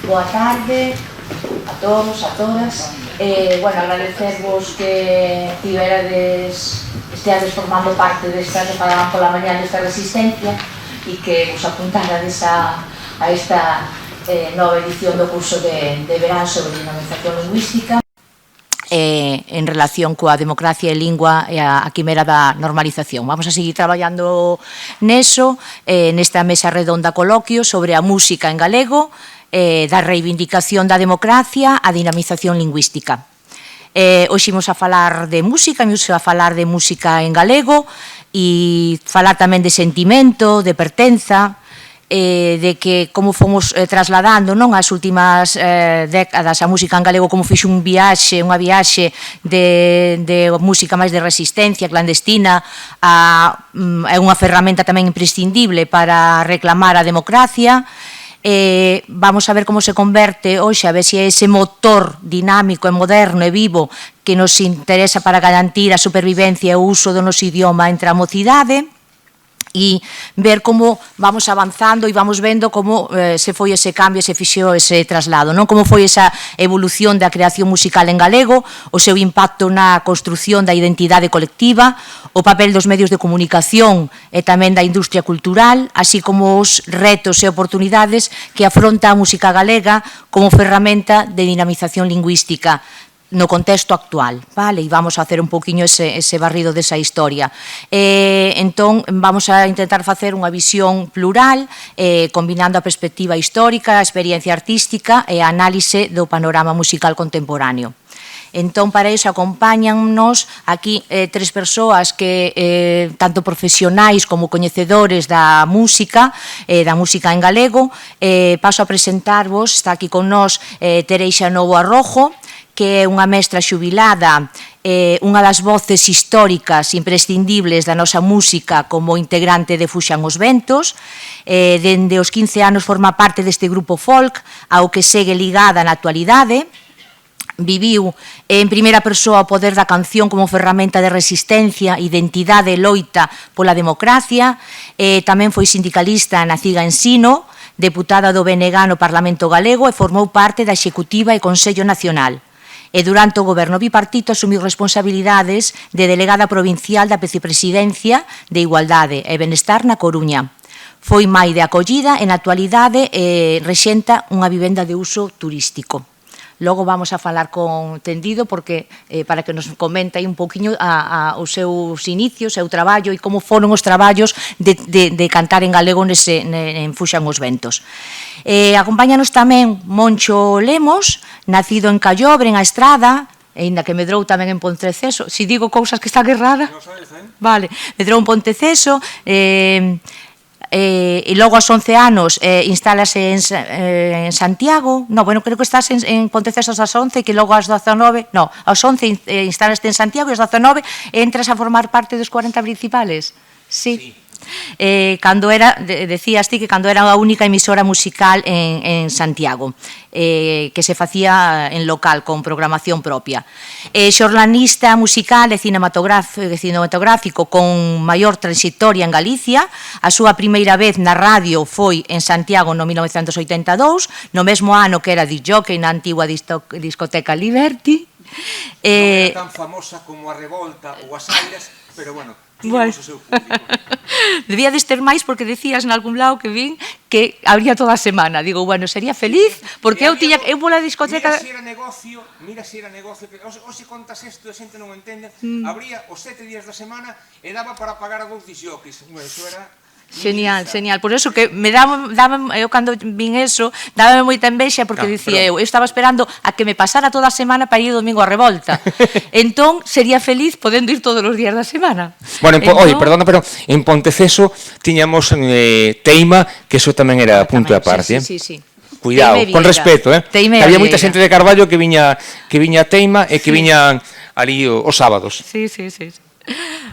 Boa tarde a todos, a todas. Bueno, agradecervos que esteades formando parte desta que falaban pola mañá desta resistencia e que vos apuntarades a esta nova edición do curso de verán sobre dinamización lingüística en relación coa democracia e lingua e a quimera da normalización. Vamos a seguir traballando neso, nesta mesa redonda coloquio sobre a música en galego, da reivindicación da democracia á dinamización lingüística. Hoxe imos a falar de música, imos a falar de música en galego e falar tamén de sentimento, de pertenza, de que como fomos trasladando non as últimas décadas a música en galego, como fixo unha viaxe de música máis de resistencia clandestina, é unha ferramenta tamén imprescindible para reclamar a democracia. Vamos a ver como se converte hoxe, a ver se é ese motor dinámico e moderno e vivo que nos interesa para garantir a supervivencia e o uso do noso idioma entre a mocidade, e ver como vamos avanzando e vamos vendo como se foi ese cambio, se fixou ese traslado, non? Como foi esa evolución da creación musical en galego, o seu impacto na construción da identidade colectiva, o papel dos medios de comunicación e tamén da industria cultural, así como os retos e oportunidades que afronta a música galega como ferramenta de dinamización lingüística no contexto actual, vale? E vamos a hacer un poquinho ese barrido desa historia. Entón, vamos a intentar facer unha visión plural, combinando a perspectiva histórica, a experiencia artística e a análise do panorama musical contemporáneo. Entón, para iso, acompáñannos aquí tres persoas que, tanto profesionais como coñecedores da música en galego. Paso a presentarvos, está aquí con nós Tereixa Novo Arrojo, que é unha mestra xubilada, unha das voces históricas imprescindibles da nosa música como integrante de Fuxan os Ventos. Dende os 15 anos forma parte deste grupo folk, ao que segue ligada na actualidade. Viviu en primeira persoa o poder da canción como ferramenta de resistencia, identidade e loita pola democracia. Tamén foi sindicalista na CIGA Ensino, deputada do BNG no Parlamento Galego e formou parte da Executiva e Consello Nacional. E durante o goberno bipartito asumiu responsabilidades de delegada provincial da Vicepresidencia de Igualdade e Benestar na Coruña. Foi mai de acollida e na actualidade rexenta unha vivenda de uso turístico. Logo vamos a falar con Tendido porque para que nos comente aí un poquinho os seus inicios, o seu traballo e como foron os traballos de cantar en galego en Fuxan os Ventos. Acompáñanos tamén Moncho Lemos, nacido en Callobre, en A Estrada, e ainda que medrou tamén en Ponteceso. Si digo cousas que están erradas, vale, medrou en Ponteceso, e logo aos 11 anos instálase en Santiago. No, bueno, creo que estás en Ponteceso aos 11 e que logo aos 19, no, aos 11 instálaste en Santiago e aos 19 entras a formar parte dos 40 principales. Sí. Cando era, decías ti que cando era a única emisora musical en Santiago, que se facía en local con programación propia. Xornalista musical e cinematográfico con maior trayectoria en Galicia. A súa primeira vez na radio foi en Santiago no 1982, no mesmo ano que era disc-jockey na antigua discoteca Liberty. Non era tan famosa como a Revolta ou as Airas, pero bueno, tiñamos o seu público. Debía de ter máis porque decías en algún lado que vin que habría toda a semana. Digo, bueno, sería feliz porque eu vou a discoteca... Mira se era negocio, que hoxe contas isto e a xente non o entende, habría os 7 días da semana e daba para pagar a 2 disjockeys. Bueno, iso era... Genial, genial. Por eso que me daba, eu cando vin eso, dábame moita envexa porque dicía eu estaba esperando a que me pasara toda a semana para ir o domingo a Revolta. Entón, sería feliz podendo ir todos os días da semana. Bueno, oi, perdona, pero en Ponteceso tiñamos Teima, que eso tamén era punto de aparte. Sí, sí, sí. Cuidado, con respeto, había moita xente de Carballo que viña a Teima e que viñan ali os sábados. Sí, sí, sí.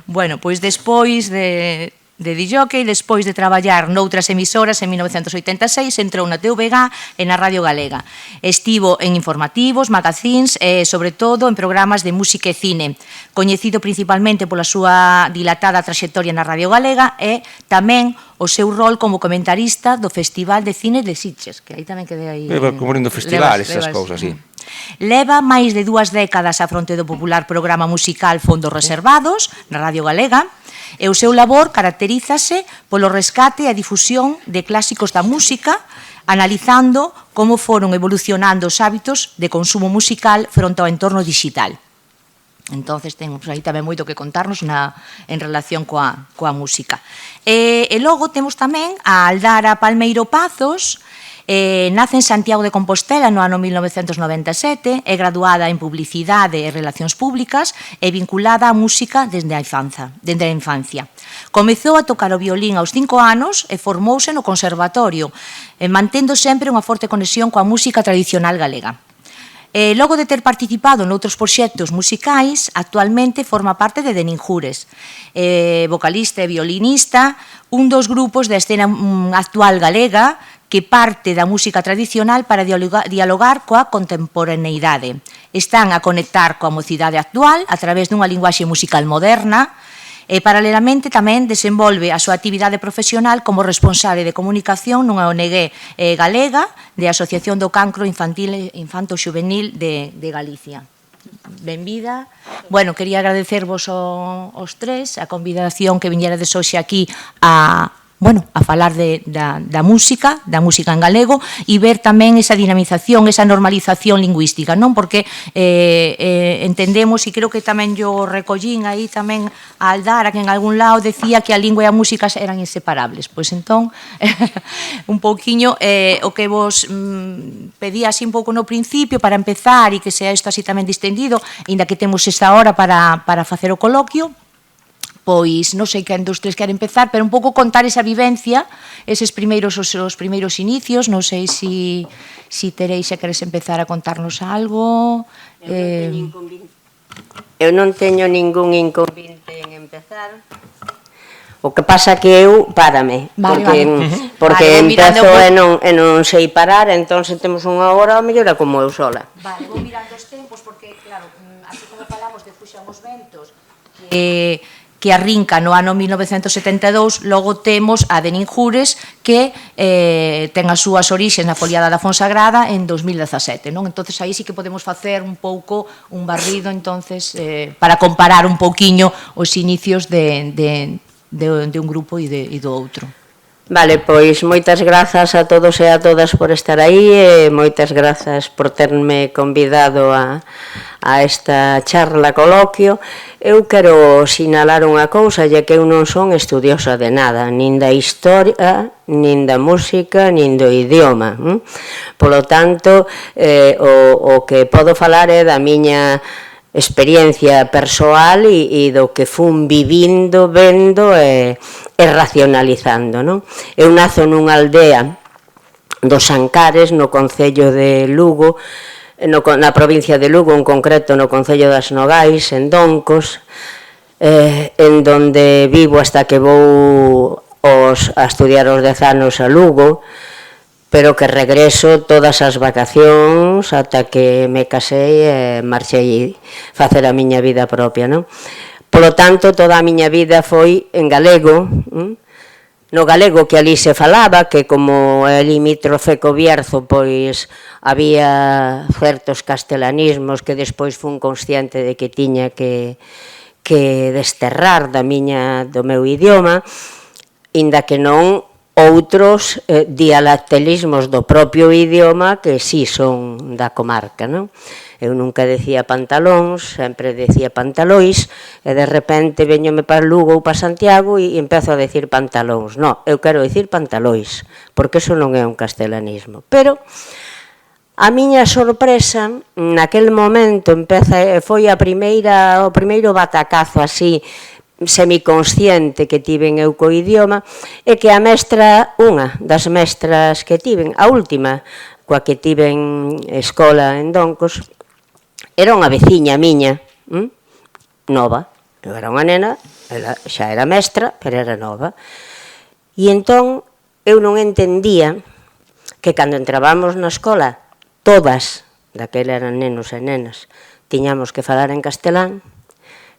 Bueno, pois despois de de disjockey, despois de traballar noutras emisoras en 1986, entrou na TVG e na Radio Galega. Estivo en informativos, magazines e, sobre todo, en programas de música e cine, coñecido principalmente pola súa dilatada traxectoria na Radio Galega e tamén o seu rol como comentarista do Festival de Cine de Sitges, que aí tamén quedei aí... Cubrindo festivales, esas cousas, sí. Leva máis de 2 décadas á fronte do popular programa musical Fondos Reservados, na Radio Galega, e o seu labor caracterízase polo rescate e a difusión de clásicos da música, analizando como foron evolucionando os hábitos de consumo musical fronte ao entorno digital. Entonces, temos aí tamén moito que contarnos en relación coa música. E logo temos tamén a Aldara Palmeiro Pazos, nace en Santiago de Compostela no ano 1997, é graduada en Publicidade e Relacións Públicas e vinculada á música desde a infancia. Comezou a tocar o violín aos 5 anos e formouse no conservatorio, mantendo sempre unha forte conexión coa música tradicional galega. Logo de ter participado noutros proxectos musicais, actualmente forma parte de Deninjures, vocalista e violinista, un dos grupos da escena actual galega que parte da música tradicional para dialogar coa contemporaneidade. Están a conectar coa mocidade actual a través dunha linguaxe musical moderna e, paralelamente, tamén desenvolve a súa actividade profesional como responsable de comunicación nunha ONG galega de Asociación do Cancro Infanto-Xuvenil de Galicia. Benvida. Bueno, quería agradecervos aos tres a convidación que viñerades hoxe aquí a falar da música en galego e ver tamén esa dinamización, esa normalización lingüística, non? Porque entendemos, e creo que tamén yo recollín aí tamén a Aldara, que en algún lado decía que a lingua e a música eran inseparables. Pois entón, un pouquiño o que vos pedía así un pouco no principio para empezar e que sea isto así tamén distendido, inda que temos esta hora para facer o coloquio, pois non sei quen dos tres quere empezar, pero un pouco contar esa vivencia, os primeiros inicios, non sei se teréis, se queres empezar a contarnos algo. Eu non teño ningún inconvinte en empezar. O que pasa que eu párame, porque empezo e non sei parar, entón se temos unha hora, a mellor é como eu sola. Vale, vou mirando os tempos, porque, claro, así como falamos de Fuxan os Ventos, que arrinca no ano 1972, logo temos a Deninjures, que ten as súas orixes na Foliada da Fonsagrada en 2017, non? Entonces, aí sí que podemos facer un pouco un barrido, entonces, para comparar un pouquiño os inicios de un grupo e do outro. Vale, pois moitas grazas a todos e a todas por estar aí e moitas grazas por terme convidado a esta charla coloquio. Eu quero sinalar unha cousa, ya que eu non son estudiosa de nada, nin da historia, nin da música, nin do idioma. Polo tanto, o que podo falar é da miña experiencia persoal e do que fun vivindo, vendo e racionalizando, non? Eu nazo nunha aldea dos Ancares, no concello de Lugo, na provincia de Lugo, en concreto no concello das Nogais, en Doncos, en donde vivo hasta que vou a estudiar os 10 anos a Lugo, pero que regreso todas as vacacións ata que me casei e marchei facer a miña vida propia, non? Polo tanto, toda a miña vida foi en galego, no galego que ali se falaba, que como é limítrofe co Bierzo, pois había certos castelanismos que despois fun consciente de que tiña que desterrar do meu idioma, inda que non outros dialectalismos do propio idioma que sí son da comarca, non? Eu nunca decía pantalóns, sempre decía pantalois, e de repente veñome para Lugo ou para Santiago e empezo a decir pantalóns. Non, eu quero decir pantalois, porque eso non é un castelanismo. Pero a miña sorpresa, naquel momento, foi o primeiro batacazo así, semiconsciente que tiven eu co idioma, é que a mestra, unha das mestras que tiven, a última coa que tiven escola en Doncos, era unha veciña miña, nova, Eu era unha nena, ela xa era mestra, pero era nova. E entón, eu non entendía que cando entrábamos na escola, todas, daquela eran nenos e nenas, tiñamos que falar en castelán,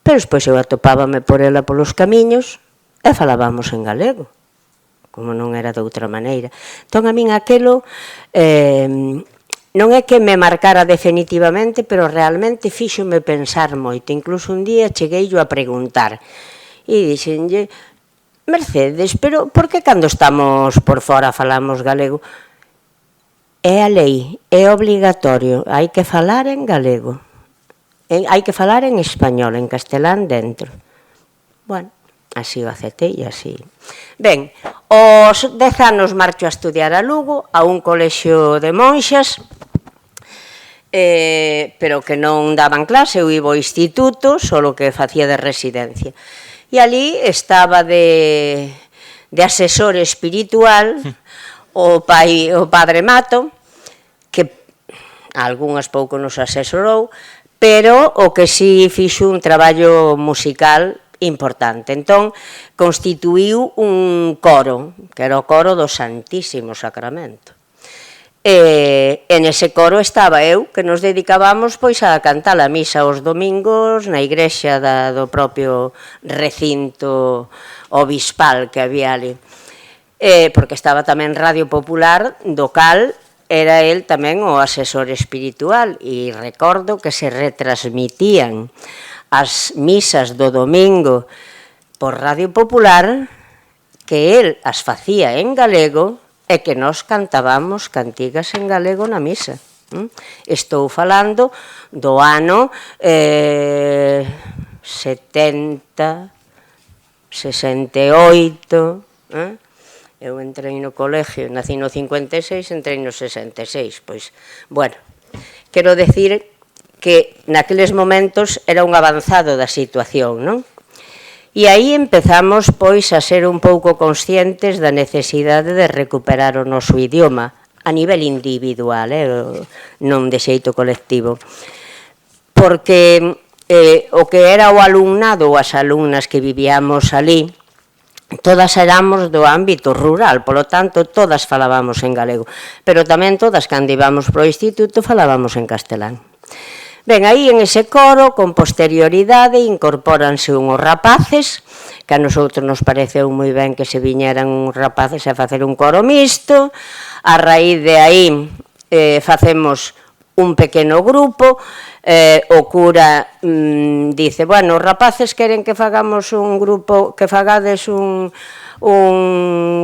pero despois eu atopábame por ela polos camiños e falábamos en galego, como non era de outra maneira. Entón, a min aquelo non é que me marcara definitivamente, pero realmente fíxome pensar moito. Incluso un día cheguei a preguntar e dixenlle: Mercedes, pero por que cando estamos por fora falamos galego? É a lei, é obligatorio, hai que falar en galego. Hai que falar en español, en castelán dentro. Bueno, así o aceptei e así. Ben, aos 10 anos marcho a estudiar a Lugo, a un colexio de monxas, pero que non daban clase, eu iba ao instituto, solo que facía de residencia. E ali estaba de asesor espiritual o padre Mato, que algunhas pouco nos asesorou, pero o que si fixo un traballo musical importante. Entón, constituíu un coro, que era o coro do Santísimo Sacramento. E nese coro estaba eu, que nos dedicábamos pois a cantar a misa os domingos na igrexa do propio recinto obispal que había ali. Porque estaba tamén Radio Popular, do cal era el tamén o asesor espiritual, e recordo que se retransmitían as misas do domingo por Radio Popular, que el as facía en galego e que nós cantábamos cantigas en galego na misa. Estou falando do ano 70, 68, eu entrei no colegio, nací no 56, entrei no 66, pois, bueno, quero decir que naqueles momentos era un avanzado da situación, non? E aí empezamos, pois, a ser un pouco conscientes da necesidade de recuperar o noso idioma, a nivel individual, non de xeito colectivo, porque o que era o alumnado ou as alumnas que vivíamos ali, todas éramos do ámbito rural, polo tanto, todas falábamos en galego, pero tamén todas, cando íbamos pro instituto, falábamos en castelán. Ben, aí en ese coro, con posterioridade, incorpóranse unhos rapaces, que a nosotros nos pareceu moi ben que se viñeran uns rapaces a facer un coro mixto. A raíz de aí facemos un pequeno grupo, o cura dice, bueno, os rapaces queren que fagamos un grupo, que fagades un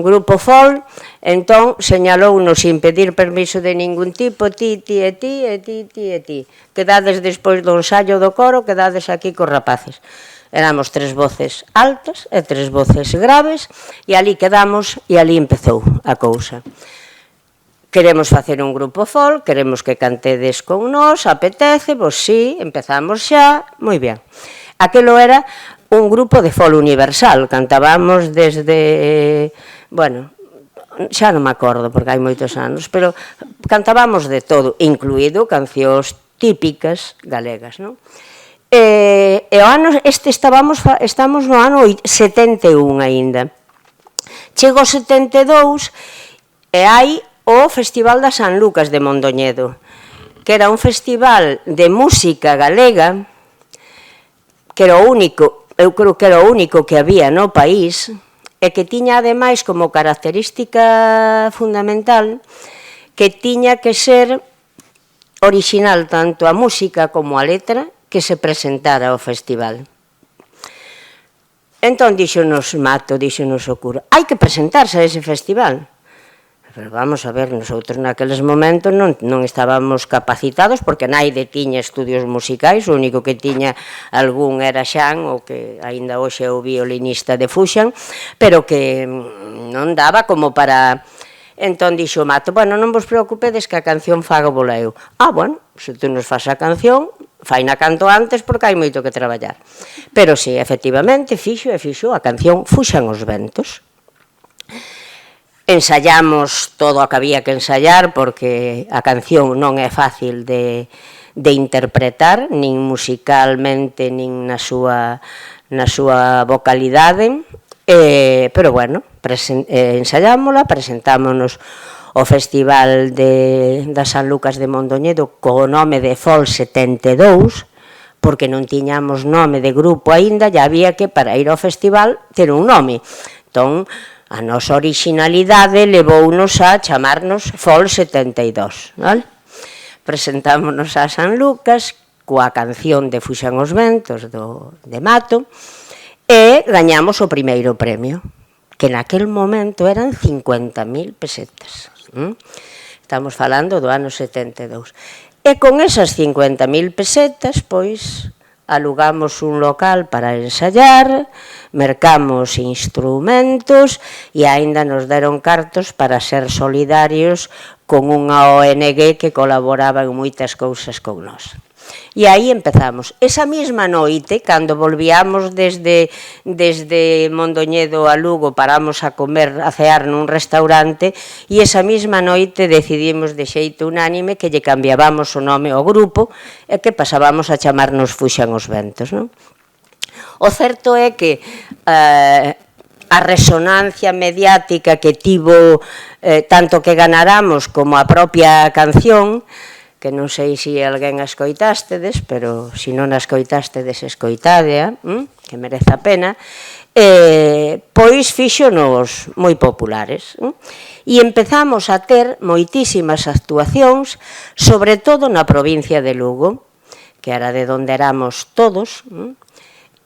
grupo folk, entón señalounos sin pedir permiso de ningún tipo, ti, e ti, e ti, e ti. Quedades despois do ensaio do coro, quedades aquí cos rapaces. Éramos 3 voces altas e 3 voces graves, e ali quedamos, e ali empezou a cousa. Queremos facer un grupo folk, queremos que cantedes con nós, apetece, pois sí, empezamos xa, moi ben. Aquelo era un grupo de folk universal, cantábamos desde, bueno, xa non me acordo porque hai moitos anos, pero cantábamos de todo, incluído cancións típicas galegas, non? E o ano este estamos no ano 71 aínda. Chego ao 72 e hai o Festival da San Lucas de Mondoñedo, que era un festival de música galega, que era o único, eu creo que era o único que había no país, e que tiña ademais como característica fundamental que tiña que ser orixinal tanto a música como a letra que se presentara ao festival. Entón díxonos Mato, díxonos o cura, hai que presentarse a ese festival. Pero vamos a ver, nosotros naqueles momentos non estábamos capacitados porque naide tiña estudios musicais, o único que tiña algún era Xan, o que aínda hoxe é o violinista de Fuxan, pero que non daba como para... Entón dixo Mato, bueno, non vos preocupedes que a canción fago bola eu. Bueno, se tú nos faz a canción, faina canto antes porque hai moito que traballar. Pero si, efectivamente, fixo a canción Fuxan os ventos. Ensayamos todo o que había que ensayar porque a canción non é fácil de interpretar, nin musicalmente, nin na súa na súa vocalidade, pero bueno, ensayámola, presentámonos o Festival da San Lucas de Mondoñedo co nome de Fol 72, porque non tiñamos nome de grupo aínda, e había que, para ir ao festival, ter un nome. Entón, a nosa originalidade levounos a chamarnos Fol 72, vale? Presentámonos a San Lucas coa canción de Fuxan os ventos de Mato e gañamos o primeiro premio, que naquel momento eran 50.000 pesetas. Estamos falando do ano 72. E con esas 50.000 pesetas, pois, alugamos un local para ensayar, mercamos instrumentos e aínda nos deron cartos para ser solidarios con unha ONG que colaboraba en moitas cousas con nós. E aí empezamos. Esa mesma noite, cando volvíamos desde Mondoñedo a Lugo, paramos a comer, a cear nun restaurante, e esa mesma noite decidimos de xeito unánime que lle cambiábamos o nome ao grupo e que pasábamos a chamarnos Fuxan os ventos, non? O certo é que a resonancia mediática que tivo tanto que ganáramos como a propia canción, que non sei se alguén a escoitástedes, pero se non a escoitástedes, escoitádea, que merece a pena, pois fíxonos moi populares. E empezamos a ter moitísimas actuacións, sobre todo na provincia de Lugo, que era de onde éramos todos,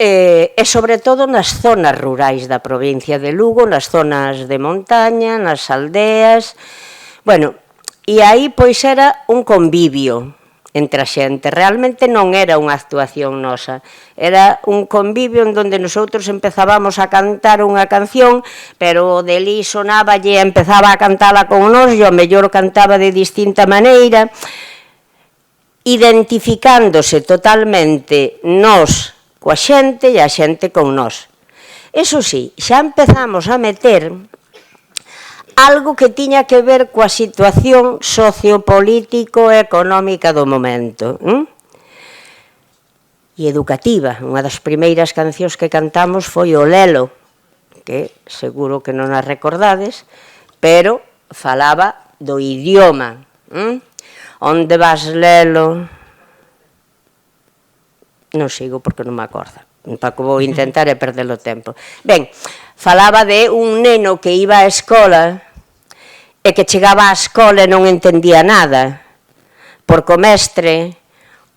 e sobre todo nas zonas rurais da provincia de Lugo, nas zonas de montaña, nas aldeas, bueno, e aí pois era un convivio entre a xente, realmente non era unha actuación nosa, era un convivio en donde nosotros empezábamos a cantar unha canción, pero deli sonaba e empezaba a cantala con nós, e ao mellor cantaba de distinta maneira, identificándose totalmente nós coa xente e a xente con nós. Eso sí, xa empezamos a meter algo que tiña que ver coa situación sociopolítico e económica do momento, e educativa. Unha das primeiras cancións que cantamos foi o Lelo, que seguro que non a recordades, pero falaba do idioma. Onde vas, Lelo? Non sigo porque non me acordo. Paco, vou intentar e perder o tempo. Ben, falaba de un neno que iba á escola e que chegaba á escola e non entendía nada, porque o mestre,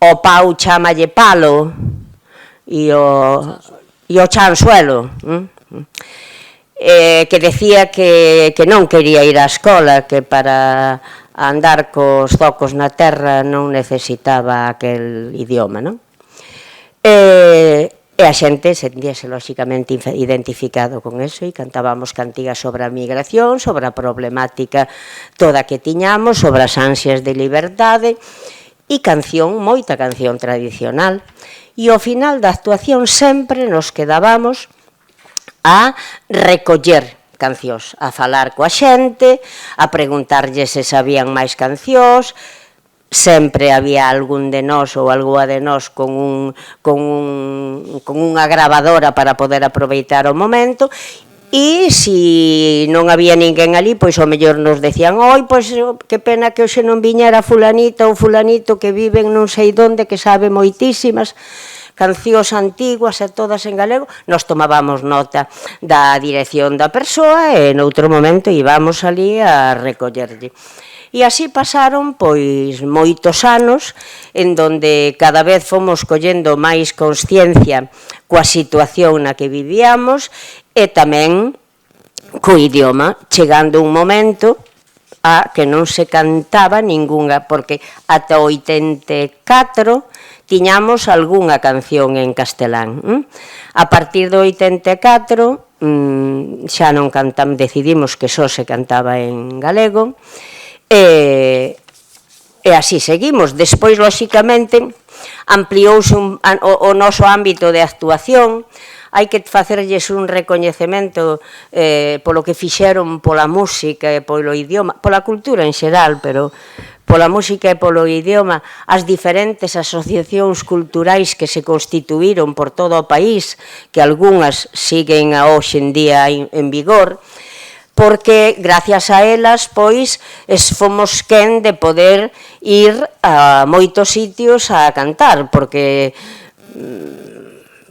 o pau chamalle palo e o chansuelo, que decía que non quería ir á escola, que para andar cos zocos na terra non necesitaba aquel idioma, non? E a xente sentíase lóxicamente identificado con eso e cantábamos cantigas sobre a migración, sobre a problemática toda que tiñamos, sobre as ansias de liberdade e canción, moita canción tradicional. E ao final da actuación sempre nos quedábamos a recoller cancións, a falar coa xente, a preguntarlle se sabían máis cancións. Sempre había algún de nós ou algunha de nós con unha grabadora para poder aproveitar o momento, e se non había ninguén ali, pois ao mellor nos decían: oi, pois que pena que hoxe non viñera fulanita ou fulanito que viven non sei onde, que sabe moitísimas cancións antiguas e todas en galego. Nos tomábamos nota da dirección da persoa e noutro momento íbamos ali a recollerlle. E así pasaron pois moitos anos en donde cada vez fomos collendo máis consciencia coa situación na que vivíamos e tamén co idioma, chegando un momento a que non se cantaba ningunha, porque ata 84 tiñamos algunha canción en castelán. A partir do 84 xa non cantamos, decidimos que só se cantaba en galego. E así seguimos. Despois, lóxicamente, ampliouse o noso ámbito de actuación. Hai que facerlles un recoñecemento polo que fixeron pola música e polo idioma, pola cultura en xeral, pero pola música e polo idioma, as diferentes asociacións culturais que se constituíron por todo o país, que algunhas siguen a hoxe en día en vigor, porque gracias a elas, pois, fomos quen de poder ir a moitos sitios a cantar, porque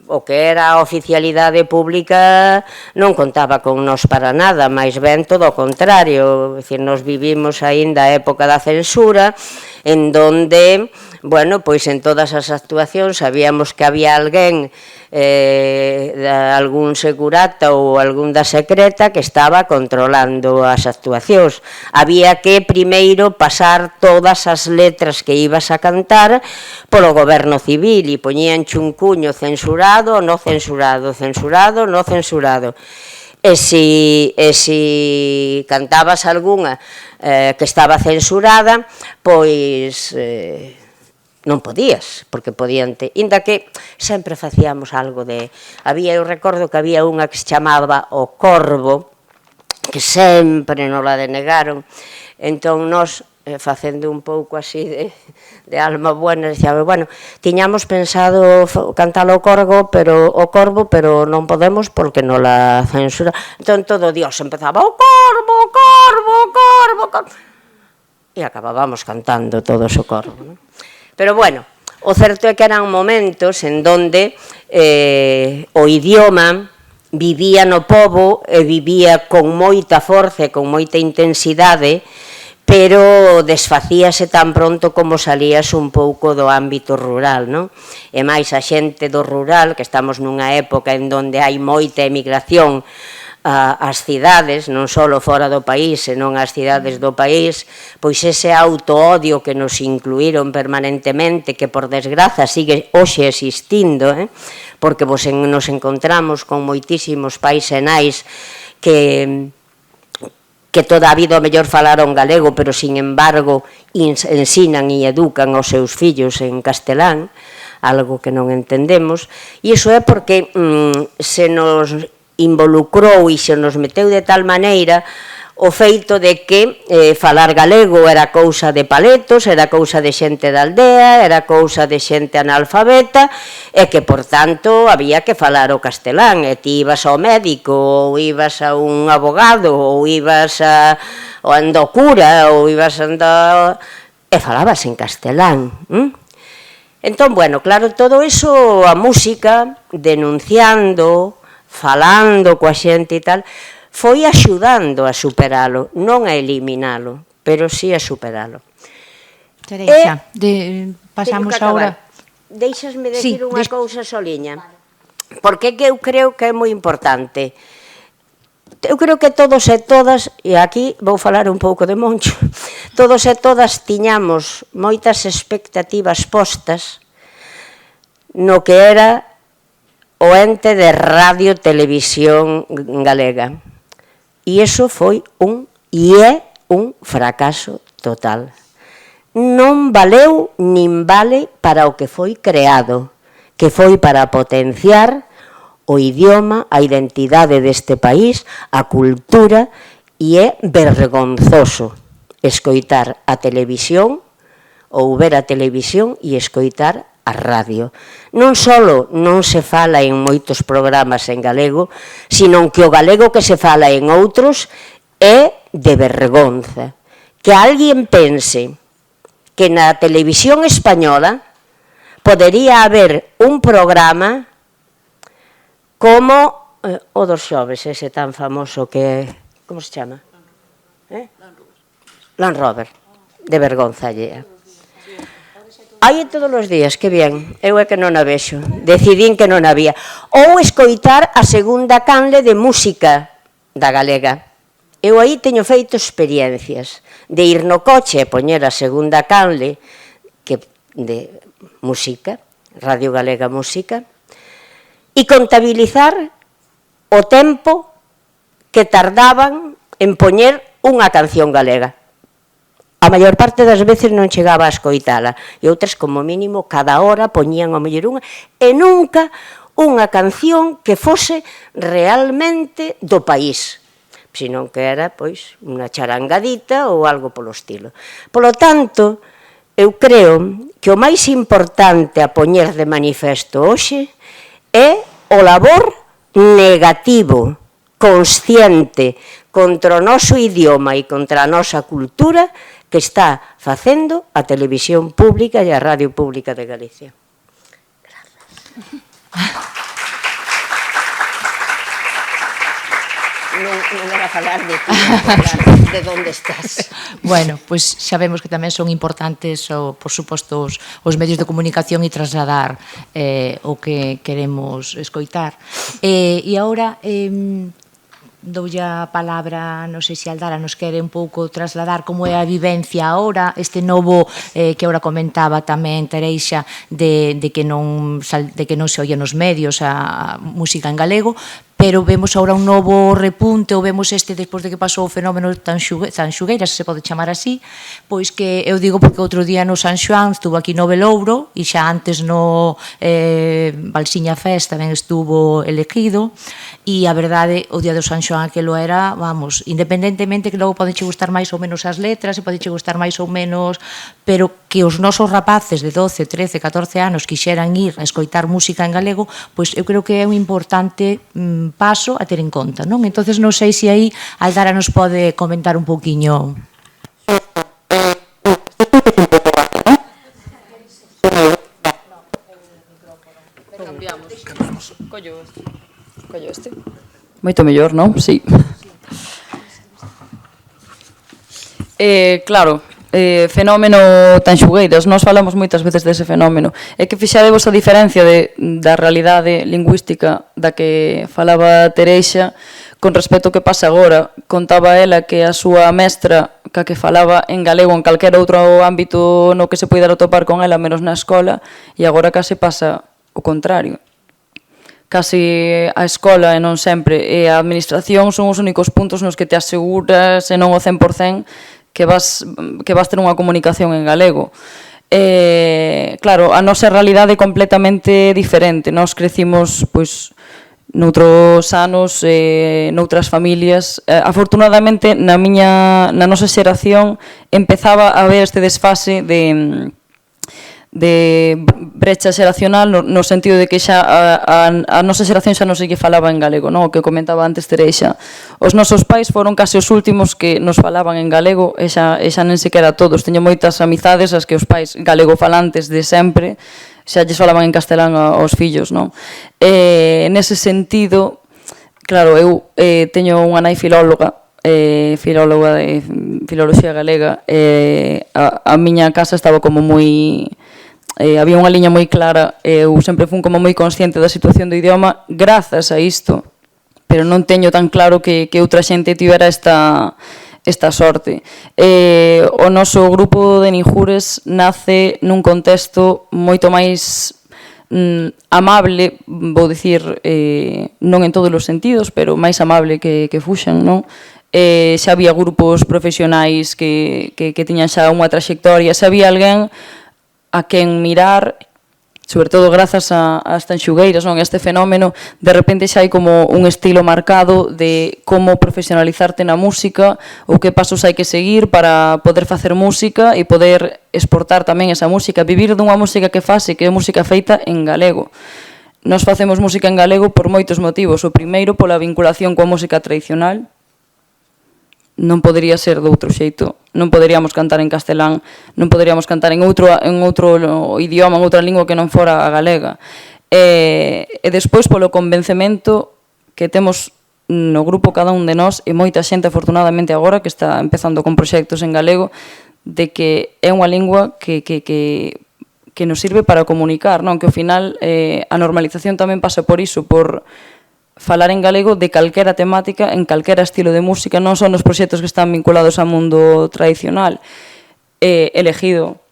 o que era a oficialidade pública non contaba con nós para nada, máis ben todo o contrario, é dicir, nos vivimos aínda a época da censura, en donde, bueno, pois en todas as actuacións sabíamos que había alguén, algún segurata ou algún da secreta que estaba controlando as actuacións. Había que primeiro pasar todas as letras que ibas a cantar polo goberno civil e poñíanche un cuño censurado, no censurado, censurado, no censurado. E si cantabas algunha que estaba censurada, pois non podías, porque podíante, inda que sempre facíamos algo de... eu recordo que había unha que se chamaba O Corvo, que sempre nos la denegaron, entón nós, facendo un pouco así de alma buena, dicíamos, bueno, tiñamos pensado cantar o Corvo, pero non podemos porque non la censura. Entón todo Dios empezaba, o Corvo, o Corvo, o Corvo, o Corvo, e acabábamos cantando todos o Corvo, non? Pero bueno, o certo é que eran momentos en donde o idioma vivía no pobo e vivía con moita forza e con moita intensidade, pero desfacíase tan pronto como salías un pouco do ámbito rural, non? E máis a xente do rural, que estamos nunha época en donde hai moita emigración ás cidades, non só fora do país, senón ás cidades do país, pois ese autoodio que nos incluíron permanentemente, que por desgraza sigue hoxe existindo, porque nos encontramos con moitísimos pais e nais que toda a vida o mellor falaron galego, pero sin embargo ensinan e educan aos seus fillos en castelán, algo que non entendemos, e iso é porque se nos involucrou e se nos meteu de tal maneira o feito de que falar galego era cousa de paletos, era cousa de xente da aldea, era cousa de xente analfabeta, e que, por tanto, había que falar o castelán, e ti ibas ao médico, ou ibas a un abogado, ou ibas a ando cura, ou ibas ando... e falabas en castelán. Entón, bueno, claro, todo iso, a música, denunciando, falando coa xente e tal, foi axudando a superalo, non a eliminalo, pero sí a superalo. Teresa, pasamos agora... Deixasme decir unha cousa soliña, porque que eu creo que é moi importante. Eu creo que todos e todas, e aquí vou falar un pouco de Moncho, todos e todas tiñamos moitas expectativas postas no que era o ente de radio televisión galega. E iso foi e é un fracaso total. Non valeu nin vale para o que foi creado, que foi para potenciar o idioma, a identidade deste país, a cultura, e é vergonzoso escoitar a televisión ou ver a televisión e escoitar a radio. Non só non se fala en moitos programas en galego, sino que o galego que se fala en outros é de vergonza. Que alguén pense que na televisión española podería haber un programa como o dos xoves, ese tan famoso que... como se chama? Land Rover. De vergonza allea. Hai todos os días, que bien, eu é que non a vexo, decidín que non había. Ou escoitar a segunda canle de música da galega. Eu aí teño feito experiencias de ir no coche e poñer a segunda canle de música, Radio Galega Música, e contabilizar o tempo que tardaban en poñer unha canción galega. A maior parte das veces non chegaba a escoitala, e outras, como mínimo, cada hora poñían o mellor unha, e nunca unha canción que fose realmente do país. senón que era, pois, unha charangadita ou algo polo estilo. Polo tanto, eu creo que o máis importante a poñer de manifesto hoxe é o labor negativo, consciente, contra o noso idioma e contra a nosa cultura que está facendo a televisión pública e a radio pública de Galicia. Non era falar de ti, de onde estás. Bueno, pois xa vemos que tamén son importantes, por suposto, os medios de comunicación e trasladar o que queremos escoitar. E agora doulle a palabra, non sei se Aldara nos quere un pouco trasladar como é a vivencia agora, este novo que agora comentaba tamén Tereixa de que non se oía nos medios a música en galego, pero vemos agora un novo repunte, ou vemos despois de que pasou o fenómeno Tanxugueira, se pode chamar así, pois que eu digo porque outro día no San Xoán estuvo aquí no Velouro, e xa antes no Valsiña Fest tamén estuvo elegido, e a verdade, o día do San Xoán aquilo era, vamos, independentemente que logo podenche gustar máis ou menos as letras, e podenche gustar máis ou menos, pero que os nosos rapaces de 12, 13, 14 anos quixeran ir a escoitar música en galego, pois eu creo que é un importante paso a ter en conta, non? Entonces non sei se aí Aldara nos pode comentar un pouquiño. Collo este. Moito mellor, non? Sí. Claro, fenómeno Tanxugueiras, nós falamos moitas veces dese fenómeno. É que fixadevos a diferencia da realidade lingüística da que falaba Tereixa con respecto ao que pasa agora. Contaba ela que a súa mestra, que falaba en galego en calquera outro ámbito no que se poidera topar con ela, menos na escola, e agora case pasa o contrario. Casi a escola e non sempre e a administración son os únicos puntos nos que te aseguras, e non o 100%, que vas ter unha comunicación en galego. Claro, a nosa realidade é completamente diferente. Nós crecimos, pois, noutros anos, noutras familias. Afortunadamente, na nosa xeración, empezaba a haber este desfase de brecha xeracional no sentido de que xa a nosa xeración xa non sei que falaba en galego, non? O que comentaba antes Tereixa. Os nosos pais foron case os últimos que nos falaban en galego e xa nen sequera todos. Teño moitas amizades as que os pais galegofalantes de sempre xa lles falaban en castelán aos fillos, non? Nese sentido, claro, eu teño unha nai filóloga, filóloga de filoloxía galega, a miña casa estaba como moi... había unha liña moi clara, eu sempre fui como moi consciente da situación do idioma grazas a isto, pero non teño tan claro que outra xente tivera esta sorte. O noso grupo de Ninjures nace nun contexto moito máis amable, vou dicir, non en todos os sentidos, pero máis amable que Fuxan, non? Xa había grupos profesionais que tiñan xa unha traxectoria, xa había alguén a quen mirar, sobre todo grazas ás Tanxugueiras, non? Este fenómeno, de repente xa hai como un estilo marcado de como profesionalizarte na música, ou que pasos hai que seguir para poder facer música e poder exportar tamén esa música, vivir dunha música que fase, que é música feita en galego. Nós facemos música en galego por moitos motivos. O primeiro, pola vinculación coa música tradicional. Non podería ser de outro xeito. Non poderíamos cantar en castelán, non poderíamos cantar en outro idioma, en outra lingua que non fora a galega. E despois, polo convencemento que temos no grupo cada un de nós, e moita xente, afortunadamente, agora, que está empezando con proxectos en galego, de que é unha lingua que nos sirve para comunicar, non? Que ao final a normalización tamén pasa por iso, por falar en galego de calquera temática, en calquera estilo de música, non son os proxectos que están vinculados ao mundo tradicional. Elegido,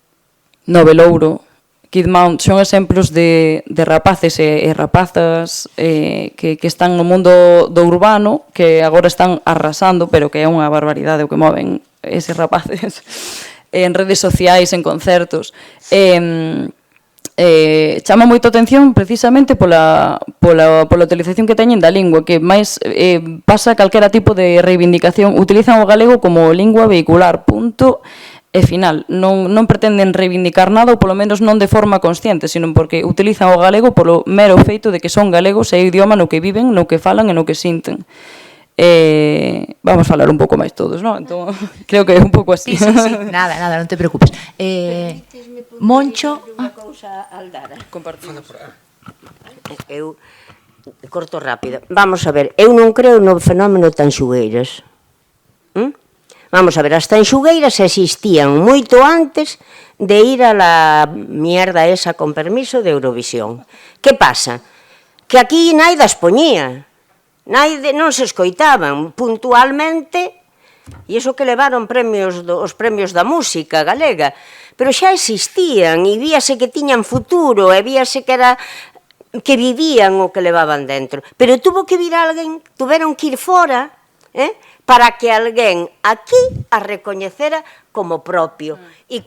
no Velouro, Kid Mount, son exemplos de rapaces e rapazas que están no mundo do urbano, que agora están arrasando, pero que é unha barbaridade o que moven eses rapaces en redes sociais, en concertos. chama moito a atención precisamente pola utilización que teñen da lingua, que máis pasa calquera tipo de reivindicación, utilizan o galego como lingua vehicular, punto e final. Non pretenden reivindicar nada, ou polo menos non de forma consciente, sino porque utilizan o galego polo mero feito de que son galegos e é o idioma no que viven, no que falan e no que sinten. Vamos falar un pouco máis todos, non? Entón, creo que é un pouco así. Sí, nada, non te preocupes. Moncho... Unha cousa, Aldara. Compartimos. Eu corto rápido. Vamos a ver, eu non creo no fenómeno tanxugueiras. Vamos a ver, as tanxugueiras existían moito antes de ir a la mierda esa, con permiso, de Eurovisión. Que pasa? Que aquí naida as poñía. Non se escoitaban puntualmente, e iso que levaron os premios da música galega, pero xa existían e víase que tiñan futuro e víase que vivían o que levaban dentro. Pero tuvo que vir alguén, tuveron que ir fora, para que alguén aquí a recoñecera como propio e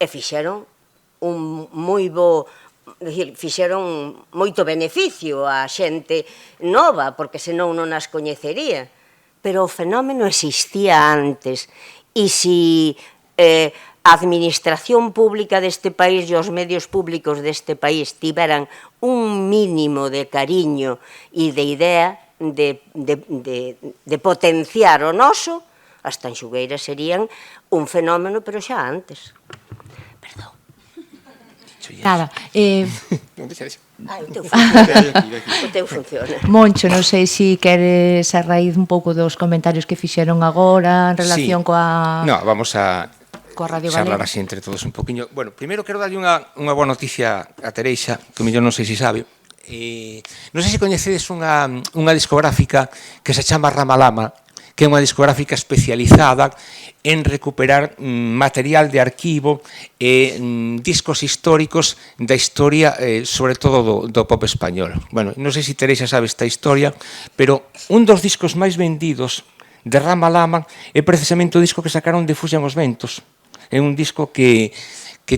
fixeron un moi bo, fixeron moito beneficio á xente nova, porque senón non as coñecería. Pero o fenómeno existía antes, e se a administración pública deste país e os medios públicos deste país tiveran un mínimo de cariño e de idea de potenciar o noso, as tanxugueiras serían un fenómeno, pero xa antes. Perdón. Nada. O teu funciona. Moncho, non sei se queres a raíz un pouco dos comentarios que fixeron agora en relación coa... No, vamos a Radio charlar Galega. así entre todos un poquinho. Bueno, primeiro quero darlle unha boa noticia a Tereixa, que mellor non sei se sabe. Non sei se coñecedes unha discográfica que se chama Ramalama, que é unha discográfica especializada en recuperar material de arquivo e discos históricos da historia, sobre todo do pop español. Bueno, non sei se Tereixa sabe esta historia, pero un dos discos máis vendidos de Ramalama é precisamente o disco que sacaron de Fuxan os Ventos. É un disco que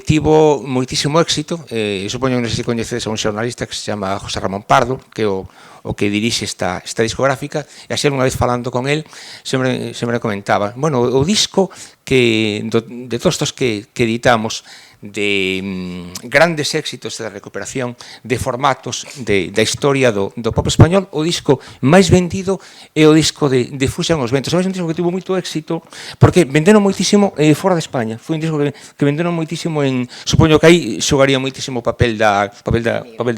tivo moitísimo éxito. Supoño que non sei se coñecedes a un xornalista que se chama José Ramón Pardo, que é o que dirixe esta discográfica, e así unha vez falando con él sempre comentaba, bueno, o disco de todos estos que editamos, de grandes éxitos da recuperación de formatos da historia do pop español, o disco máis vendido é o disco de Fuxan os Ventos. É un disco que tivo moito éxito porque venderon moitísimo fora de España. Foi un disco que venderon moitísimo supoño que aí xogaría moitísimo o papel da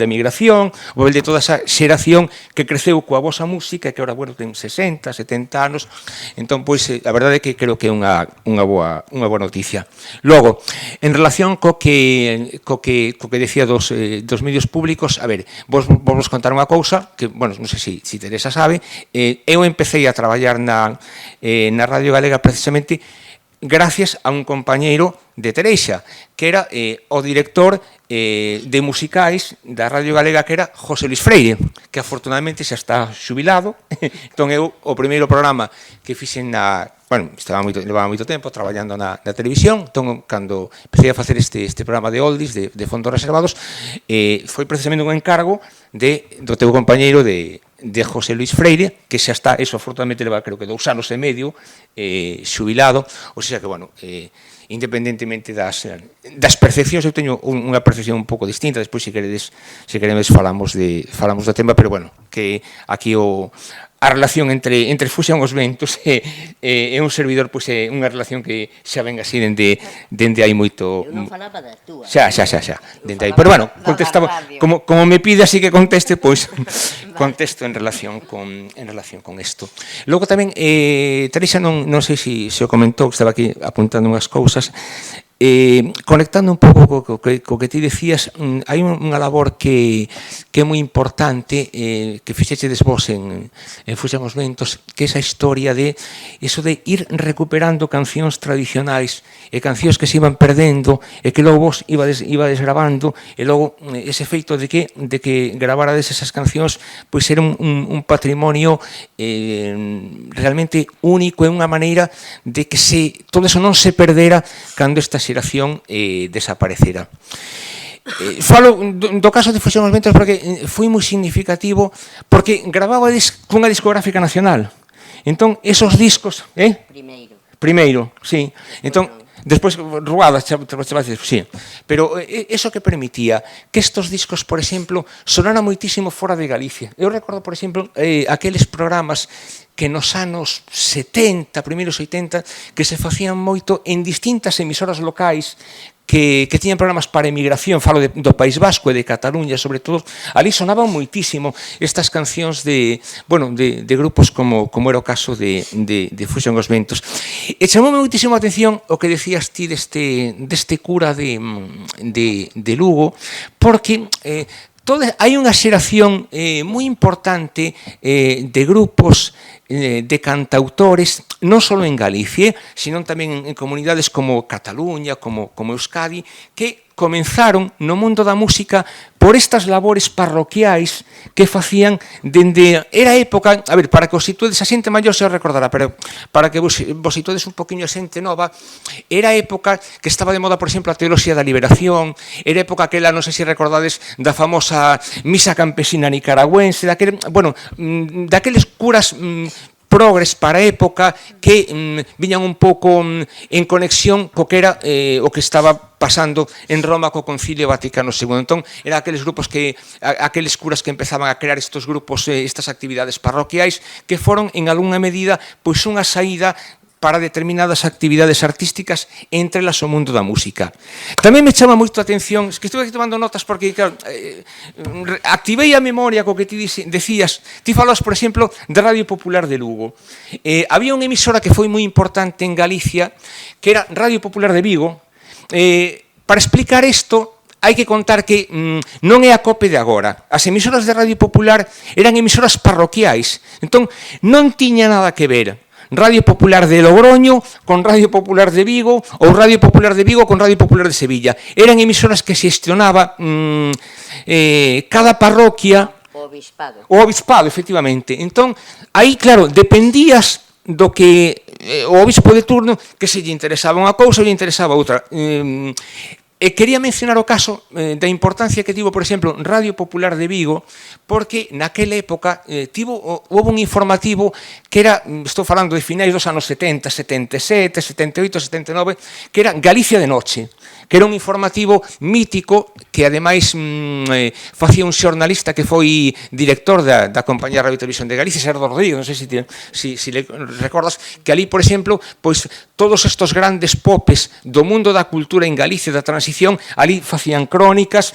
migración, o papel de toda esa xeración que creceu coa vosa música, que agora, bueno, ten 60, 70 anos. Entón, pois, a verdade é que creo que é unha boa noticia. Logo, en relación co que decía dos medios públicos, a ver, vos contar unha cousa que, bueno, non sei se Teresa sabe. Eu empecé a traballar na Radio Galega precisamente gracias a un compañeiro de Tereixa, que era o director de musicais da Radio Galega, que era José Luis Freire, que afortunadamente xa está xubilado. Entón eu, o primeiro programa que fixen levaba moito tempo traballando na televisión. Entón, cando empecé a facer este programa de oldies, de fondos reservados, foi precisamente un encargo do teu compañeiro de José Luis Freire, que xa está, eso afortunadamente leva, creo que 2 anos e medio xubilado. O sea que, bueno, independentemente das percepcións, eu teño unha percepción un pouco distinta. Despois, se queredes falamos do tema, pero, bueno, que aquí a relación entre Fuxan os Ventos e un servidor, pois é unha relación que xa ven así dende hai moito... Eu non falaba da túa. Xa, dende aí. Pero, bueno, contestaba, como me pide así que conteste, pois contesto en relación con isto. Logo tamén, Teresa, non sei se o comentou, que estaba aquí apuntando unhas cousas, conectando un pouco co que ti decías, hai unha labor que é moi importante, que fixechedes vos en Fuxan os Ventos, que é esa historia de eso de ir recuperando cancións tradicionais e cancións que se iban perdendo e que logo vos ibades grabando, e logo ese feito de que gravarades esas cancións, pois era un patrimonio realmente único, e unha maneira de que todo eso non se perdera cando esta xeración desaparecera. falo do caso de Fusión os Ventos porque foi moi significativo, porque gravaba cunha discográfica nacional. Entón, esos discos... Primeiro, sí. Entón, despois Ruadas, sí. Pero eso que permitía que estos discos, por exemplo, sonaran moitísimo fora de Galicia. Eu recordo, por exemplo, aqueles programas que nos anos 70, primeiros 80, que se facían moito en distintas emisoras locais que tiñan programas para emigración, falo do País Vasco e de Cataluña, sobre todo, ali sonaban moitísimo estas cancións de grupos como era o caso de Fusión os Ventos. E chamoume moitísimo a atención o que decías ti deste cura de Lugo, porque hai unha xeración moi importante de grupos de cantautores, non só en Galicia, sino tamén en comunidades como Cataluña, como Euskadi, que comenzaron no mundo da música por estas labores parroquiais que facían dende... Era época, a ver, para que os situedes, a xente maior se os recordará, pero para que vos situedes un poquinho a xente nova, era época que estaba de moda, por exemplo, a teoloxía da liberación, era época aquela, non sei se recordades, da famosa misa campesina nicaragüense, daqueles curas progres para a época que viñan un pouco en conexión co que era o que estaba pasando en Roma co Concilio Vaticano II. Entón, eran aqueles grupos aqueles curas que empezaban a crear estes grupos, estas actividades parroquiais, que foron, en algunha medida, pois unha saída para determinadas actividades artísticas, entre elas o mundo da música. Tamén me chama moito a atención, que estuve aquí tomando notas porque, claro, activei a memoria co que ti decías, ti falas, por exemplo, de Radio Popular de Lugo. Había unha emisora que foi moi importante en Galicia, que era Radio Popular de Vigo. Para explicar isto, hai que contar que non é a COPE de agora. As emisoras de Radio Popular eran emisoras parroquiais, entón non tiña nada que ver Radio Popular de Logroño con Radio Popular de Vigo ou Radio Popular de Vigo con Radio Popular de Sevilla. Eran emisoras que xestionaba cada parroquia, o obispado, efectivamente. Entón, aí, claro, dependías do que o obispo de turno, que se lle interesaba unha cousa ou lle interesaba outra. E quería mencionar o caso da importancia que tivo, por exemplo, Radio Popular de Vigo, porque naquela época houve un informativo que era, estou falando de finais dos anos 70, 77, 78, 79, que era Galicia de Noche, que era un informativo mítico que ademais facía un xornalista que foi director da compañía Radio Televisión de Galicia, Serdo Rodríguez, non sei se le recordas, que ali, por exemplo, pois todos estes grandes popes do mundo da cultura en Galicia, da transición, ali facían crónicas,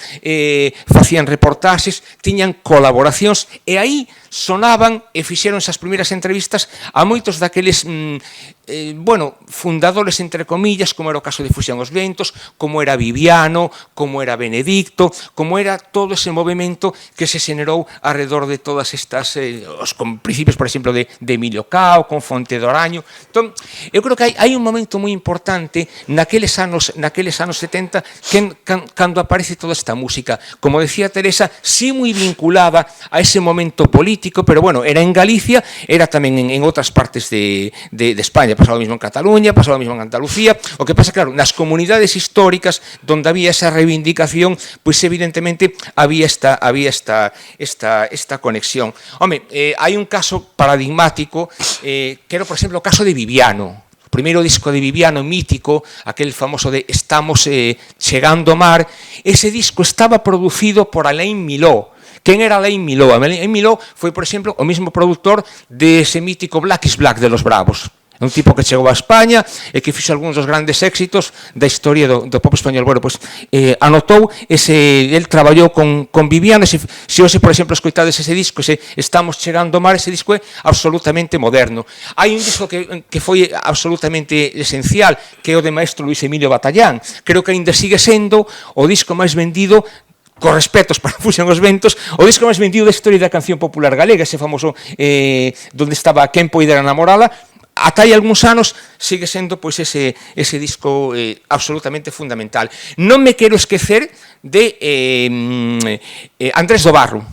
facían reportaxes, tiñan colaboracións, e aí sonaban e fixeronse as primeiras entrevistas a moitos daqueles fundadores, entre comillas, como era o caso de Fusión os Ventos, como era Viviano, como era Benedicto, como era todo ese movimento que se xenerou alrededor de todas estas, os principios, por exemplo, de Emilio Cao, con Fonte do Araño. Entón, eu creo que hai un momento moi importante naqueles anos 70 cando aparece toda esta música. Como decía Teresa, sí moi vinculada a ese momento político, pero bueno, era en Galicia, era tamén en outras partes de España. Pasaba o mismo en Cataluña, pasaba o mismo en Andalucía. O que pasa, claro, nas comunidades históricas donde había esa reivindicación, pois evidentemente había esta conexión. Home, hai un caso paradigmático que era, por exemplo, o caso de Viviano. O primeiro disco de Viviano mítico, aquel famoso de Estamos chegando ao mar, ese disco estaba producido por Alain Miló. Quen era Alain Miló? Alain Miló foi, por exemplo, o mesmo produtor dese mítico Black is Black de Los Bravos. É un tipo que chegou a España e que fixo algúns dos grandes éxitos da historia do pop español. Bueno, pois anotou el traballou con Viviano. Se hoxe, por exemplo, escoitades ese disco, Estamos chegando ao mar, ese disco é absolutamente moderno. Hai un disco que foi absolutamente esencial, que é o de maestro Luis Emilio Batallán. Creo que ainda sigue sendo o disco máis vendido, con respetos para Fusión os Ventos, o disco máis vendido da historia da canción popular galega, ese famoso donde estaba Quen poidera namorala. Ata hai algúns anos sigue sendo pois ese disco absolutamente fundamental. Non me quero esquecer de Andrés do Barro.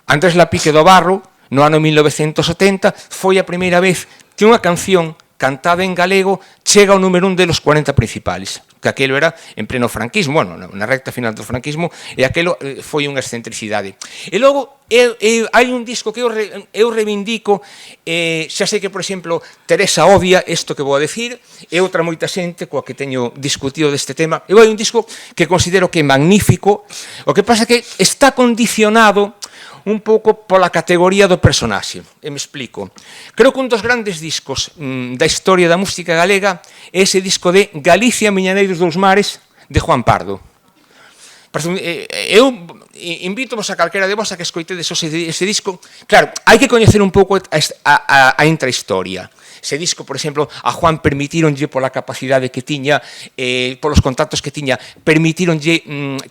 Andrés Lapique do Barro, no ano 1970, foi a primeira vez que unha canción cantada en galego, chega ao número 1 de los 40 principales, que aquelo era en pleno franquismo, bueno, na recta final do franquismo, e aquelo foi unha excentricidade. E logo, hai un disco que eu reivindico, xa sei que, por exemplo, Teresa odia isto que vou a decir, e outra moita xente coa que teño discutido deste tema. Eu hai un disco que considero que é magnífico, o que pasa que está condicionado un pouco pola categoría do personaxe. E me explico. Creo que un dos grandes discos da historia da música galega é ese disco de Galicia, Miñaneiros dos Mares, de Juan Pardo. Eu invito-vos a calquera de vos a que escoitedes ese disco. Claro, hai que coñecer un pouco a intrahistoria. Ese disco, por exemplo, a Juan permitíronlle pola capacidade que tiña, polos contactos que tiña, permitíronlle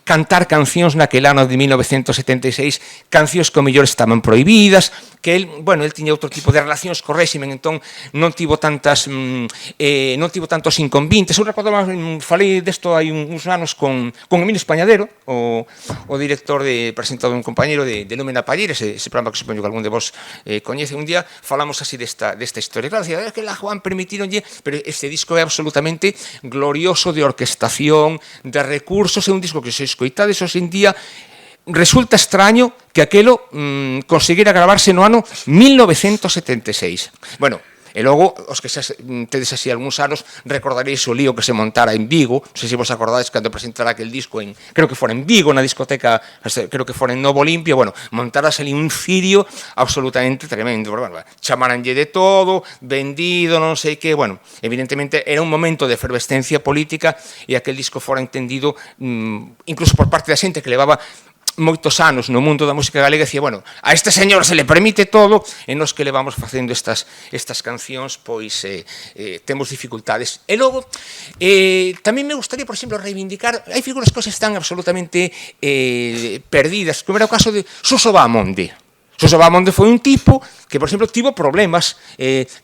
cantar cancións naquel ano de 1976, cancións que ao mellor estaban prohibidas, que el, bueno, el tiña outro tipo de relacións co réximen, entón non tivo tantos inconvenientes. Eu recordo, falei desto hai uns anos con Emilio Españadero, o director presentado un compañero de Lume na Palleira, ese programa que supoño que algún de vos coñece. Un día falamos así desta historia. Claro, decía, que la Juan permitíronlle, pero este disco é absolutamente glorioso de orquestación, de recursos, é un disco que se escoitades hoxe en día. Resulta extraño que aquelo conseguira gravarse no ano 1976. Bueno, e logo, os que xa tedes así algúns anos, recordaréis o lío que se montara en Vigo, non sei se vos acordades cando presentara aquel disco creo que fora en Vigo, na discoteca, creo que fora en Novo Olimpia, bueno, montarase ali un cirio absolutamente tremendo, bueno, chamaranlle de todo, vendido, non sei que, bueno, evidentemente era un momento de efervescencia política e aquel disco fora entendido, incluso por parte da xente que levaba moitos anos no mundo da música galega, decía, bueno, a este señor se le permite todo, e nos que levamos facendo estas cancións, pois temos dificultades. E logo, tamén me gustaría, por exemplo, reivindicar, hai figuras que están absolutamente perdidas, como era o caso de Suso Baamonde. Suso Baamonde foi un tipo que, por exemplo, tivo problemas,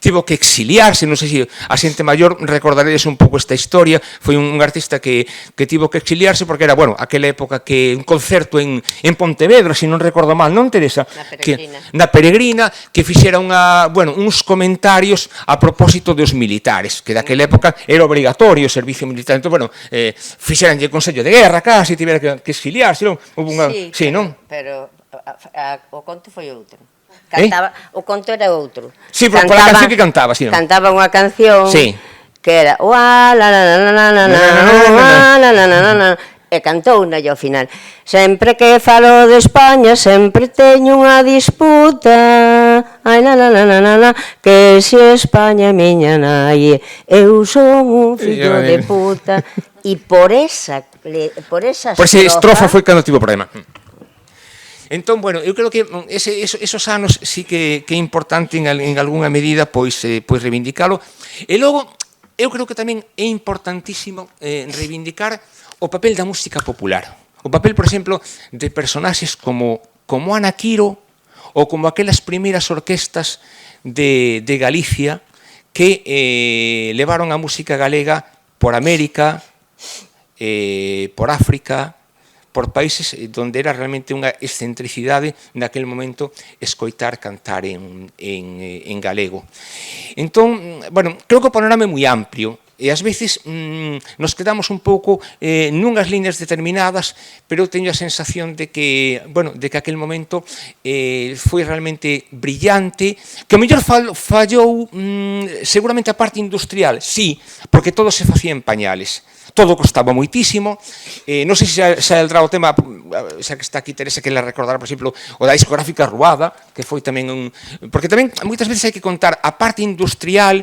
tivo que exiliarse, non sei se a xente maior recordaredes un pouco esta historia, foi un artista que tivo que exiliarse porque era, bueno, aquela época que un concerto en Pontevedra, se non recordo mal, non, Teresa? Na Peregrina, que fixera uns comentarios a propósito dos militares, que daquela época era obrigatorio o servicio militar, entón, bueno, fixeranlle consello de guerra, casi, tivera que exiliarse, non? Sí, non? Pero o conto foi outro. Cantaba, o conto era outro. Sí, pola canción que cantaba, sí. Cantaba unha canción que era e cantou unha ao final. Sempre que falo de España sempre teño unha disputa, ai que se España é miña nai, eu son un fillo de puta. E por esa estrofa foi cando tivo problema. Entón, bueno, eu creo que esos anos sí que é importante en algunha medida pois reivindicalo. E logo, eu creo que tamén é importantísimo reivindicar o papel da música popular. O papel, por exemplo, de personaxes como Ana Quiro ou como aquelas primeiras orquestas de Galicia que levaron a música galega por América, por África, por países onde era realmente unha excentricidade naquele momento escoitar cantar en galego. Entón, bueno, creo que o panorama é moi amplio e ás veces nos quedamos un pouco nunhas liñas determinadas, pero eu teño a sensación de que, bueno, de que aquel momento foi realmente brillante, que o mellor fallou seguramente a parte industrial, sí, porque todo se facía en pañales. Todo costaba moitísimo, non sei se xa eldrá o tema, xa que está aquí Teresa, que la recordará, por exemplo, o da discográfica Ruada, que foi tamén porque tamén moitas veces hai que contar a parte industrial,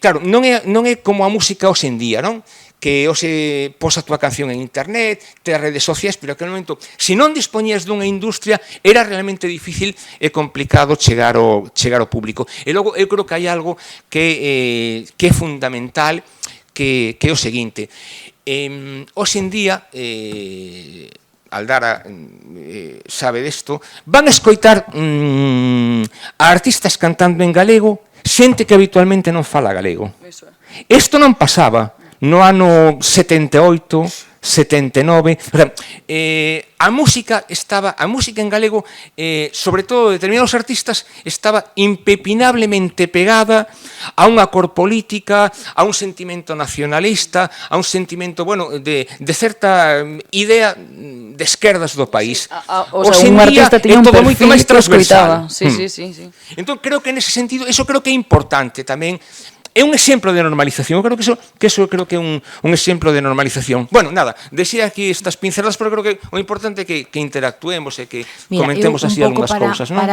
claro, non é como a música hoxe en día, non? Que hoxe posa a túa canción en internet, te redes sociais, pero aquel momento, se non dispoñías dunha industria, era realmente difícil e complicado chegar ao público. E logo, eu creo que hai algo que é fundamental, que é o seguinte, hoxe en día, Aldara sabe desto, van a escoitar a artistas cantando en galego, xente que habitualmente non fala galego. Isto non pasaba no ano 78, 79. O sea, a música en galego, sobre todo de determinados artistas, estaba impepinablemente pegada a unha cor política, a un sentimento nacionalista, a un sentimento, bueno, de certa idea de esquerdas do país. O sea, un artista tiña un perfil máis que transversal. Sí. Entón, creo que nese sentido, eso creo que é importante tamén. É un exemplo de normalización. Eu creo que eso creo que é un exemplo de normalización. Bueno, nada, deixei aquí estas pinceladas, pero creo que o importante é que interactuemos e que comentemos así algunhas cousas, non?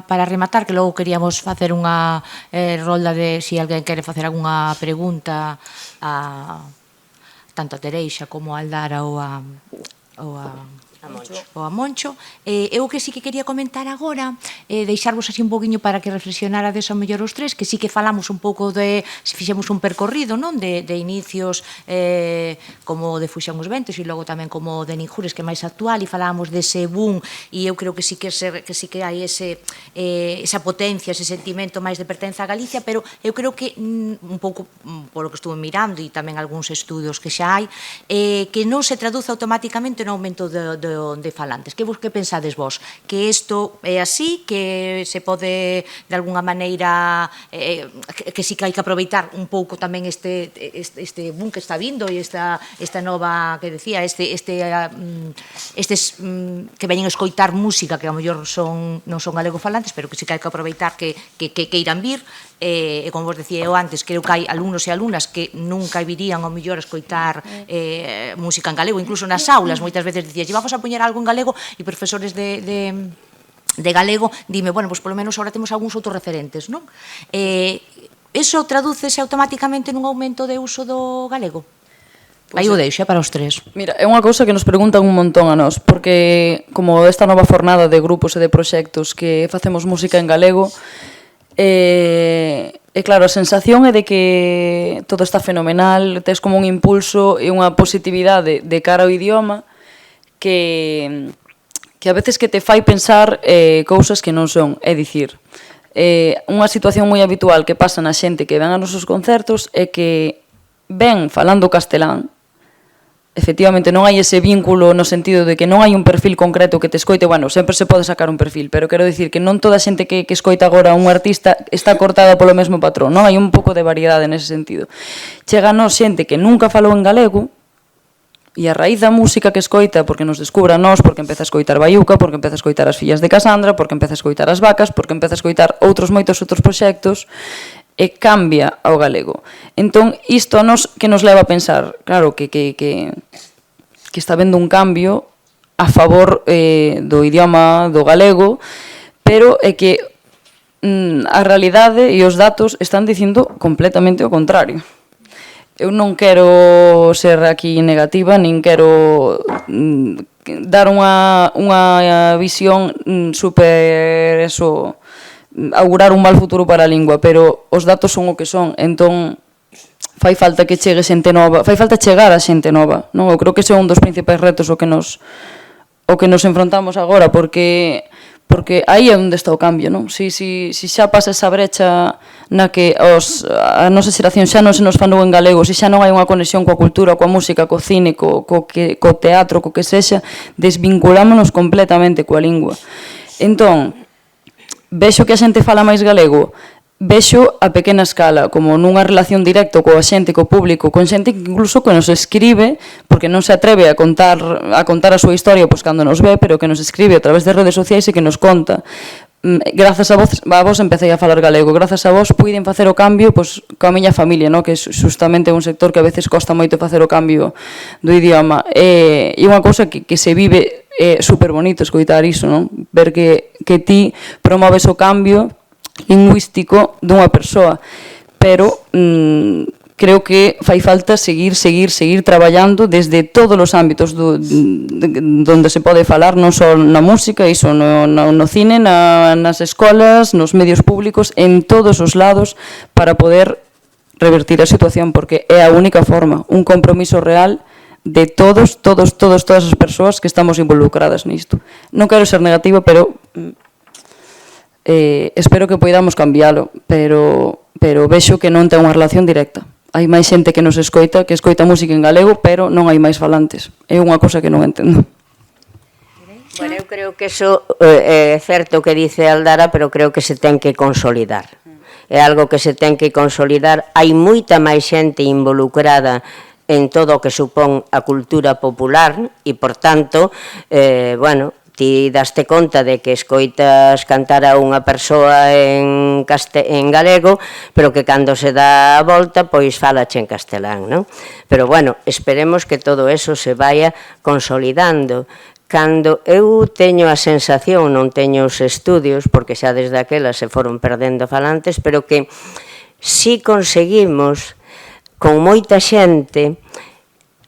Para rematar, que logo queríamos facer unha rolda de se alguén quere facer algunha pregunta tanto a Tereixa como a Aldara ou a Moncho. Eu que sí que quería comentar agora, deixarvos así un poquinho para que reflexionarades ao mellor os tres, que sí que falamos un pouco de, se fixemos un percorrido, non, de inicios como de Fuxan os Ventos e logo tamén como de Ninjures, que é máis actual, e falábamos dese boom, e eu creo que sí que hai esa potencia, ese sentimento máis de pertenza a Galicia, pero eu creo que un pouco polo que estuve mirando e tamén algúns estudos que xa hai, que non se traduce automáticamente no aumento de falantes. Que pensades vos? Que isto é así, que se pode de alguna maneira que sí que hai que aproveitar un pouco tamén este boom que está vindo e esta nova, que decía, estes que veñen a escoitar música que ao mellor non son galegofalantes, pero que sí que hai que aproveitar que irán vir. E como vos decía eu antes, creo que hai alumnos e alumnas que nunca virían ao mellor a escoitar música en galego, incluso nas aulas moitas veces dicías, vamos a poñer algo en galego, e profesores de galego dime, bueno, pois polo menos agora temos algúns outros referentes, non? Eso tradúcese automáticamente nun aumento de uso do galego? Aí o deixo para os tres. Mira, é unha cousa que nos preguntan un montón a nós, porque como esta nova fornada de grupos e de proxectos que facemos música en galego, e claro, a sensación é de que todo está fenomenal, tes como un impulso e unha positividade de cara ao idioma que a veces que te fai pensar cousas que non son. É dicir, unha situación moi habitual que pasa na xente que ven a nosos concertos é que ven falando castelán. Efectivamente, non hai ese vínculo no sentido de que non hai un perfil concreto que te escoite. Bueno, sempre se pode sacar un perfil, pero quero dicir que non toda a xente que escoita agora un artista está cortada polo mesmo patrón, non? Hai un pouco de variedade nese sentido. Chega a nos xente que nunca falou en galego, e a raíz da música que escoita, porque nos descubra a nós, porque empeza a escoitar Baiuca, porque empeza a escoitar as fillas de Casandra, porque empeza a escoitar as vacas, porque empeza a escoitar moitos outros proxectos, e cambia ao galego. Entón, isto a nos que nos leva a pensar, claro, que está habendo un cambio a favor do idioma do galego, pero é que a realidade e os datos están dicindo completamente o contrario. Eu non quero ser aquí negativa, nin quero dar unha visión super augurar un mal futuro para a lingua, pero os datos son o que son, entón fai falta que chegue xente nova, fai falta chegar a xente nova, non? Eu creo que ese é un dos principais retos o que nos enfrontamos agora, porque aí é onde está o cambio, non? Si xa pasa esa brecha na que a nosa xeración xa non se nos falou en galego, se xa non hai unha conexión coa cultura, coa música, co cine, co teatro, co que sexa, desvinculámonos completamente coa lingua. Entón, vexo que a xente fala máis galego, vexo a pequena escala, como nunha relación directa coa xente, co público, con xente que incluso que nos escribe, porque non se atreve a contar a súa historia pois cando nos ve, pero que nos escribe a través de redes sociais e que nos conta. Grazas a vos empecé a falar galego, grazas a vos puiden facer o cambio pois coa miña familia, no? Que é justamente un sector que a veces costa moito facer o cambio do idioma, e unha cousa que se vive é super bonito escoitar iso, non? Ver que ti promoves o cambio lingüístico dunha persoa, pero creo que fai falta seguir traballando desde todos os ámbitos donde se pode falar, non só na música, iso no cine, nas escolas, nos medios públicos, en todos os lados, para poder revertir a situación, porque é a única forma, un compromiso real de todas as persoas que estamos involucradas nisto. Non quero ser negativa, pero espero que poidamos cambiálo, pero vexo que non ten unha relación directa. hai máis xente que nos escoita, que escoita música en galego, pero non hai máis falantes. É unha cosa que non entendo. Bueno, eu creo que eso é certo que dice Aldara, pero creo que se ten que consolidar. É algo que se ten que consolidar. Hai moita máis xente involucrada en todo o que supón a cultura popular e, por tanto, bueno, ti daste conta de que escoitas cantar a unha persoa en galego, pero que cando se dá a volta, pois falache en castelán, non? Pero, bueno, esperemos que todo eso se vaya consolidando. Cando eu teño a sensación, non teño os estudios, porque xa desde aquela se foron perdendo falantes, pero que si conseguimos, con moita xente,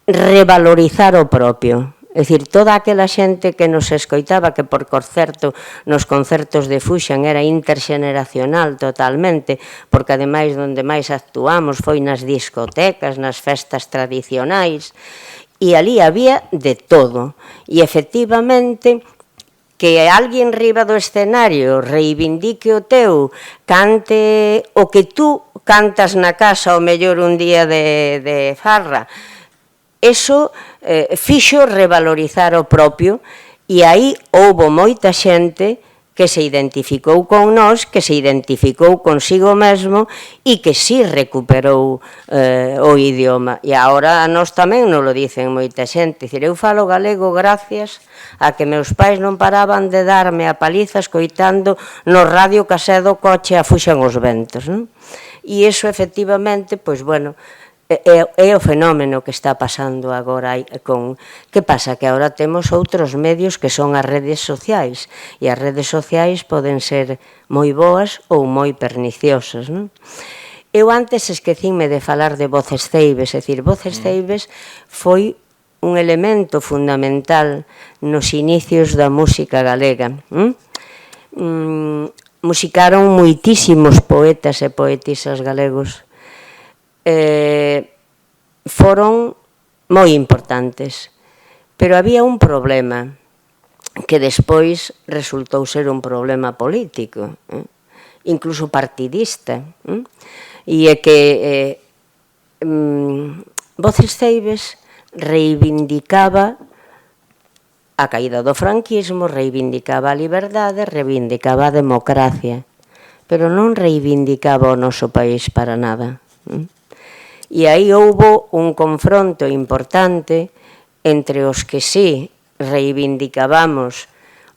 revalorizar o propio. É dicir, toda aquela xente que nos escoitaba, que por certo nos concertos de Fuxan era interxeneracional totalmente, porque ademais onde máis actuamos foi nas discotecas, nas festas tradicionais, e ali había de todo. E efectivamente, que alguén riba do escenario reivindique o teu, cante o que tú cantas na casa, o mellor un día de farra, eso fixo revalorizar o propio, e aí houbo moita xente que se identificou con nós, que se identificou consigo mesmo e que si recuperou o idioma. E agora a nós tamén nos lo dicen moita xente. Dicir, eu falo galego gracias a que meus pais non paraban de darme a paliza escoitando no radio casé do coche a Fuxan os ventos, non? E iso efectivamente, pois bueno, é o fenómeno que está pasando agora con... Que pasa? Que agora temos outros medios que son as redes sociais, e as redes sociais poden ser moi boas ou moi perniciosas, non? Eu antes esquecíme de falar de Voces Ceibes, é dicir, Voces Ceibes foi un elemento fundamental nos inicios da música galega. Musicaron moitísimos poetas e poetisas galegos, foron moi importantes, pero había un problema que despois resultou ser un problema político, incluso partidista, e é que Voces Ceibes reivindicaba a caída do franquismo, reivindicaba a liberdade, reivindicaba a democracia, pero non reivindicaba o noso país para nada. E aí houbo un confronto importante entre os que sí reivindicábamos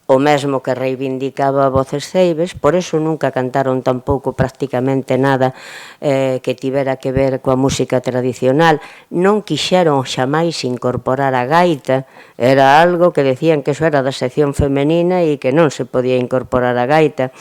o mesmo que reivindicaba Voces Ceibes, por eso nunca cantaron tampouco prácticamente nada que tivera que ver coa música tradicional. Non quixeron xamais incorporar a gaita, era algo que decían que eso era da sección femenina e que non se podía incorporar a gaita.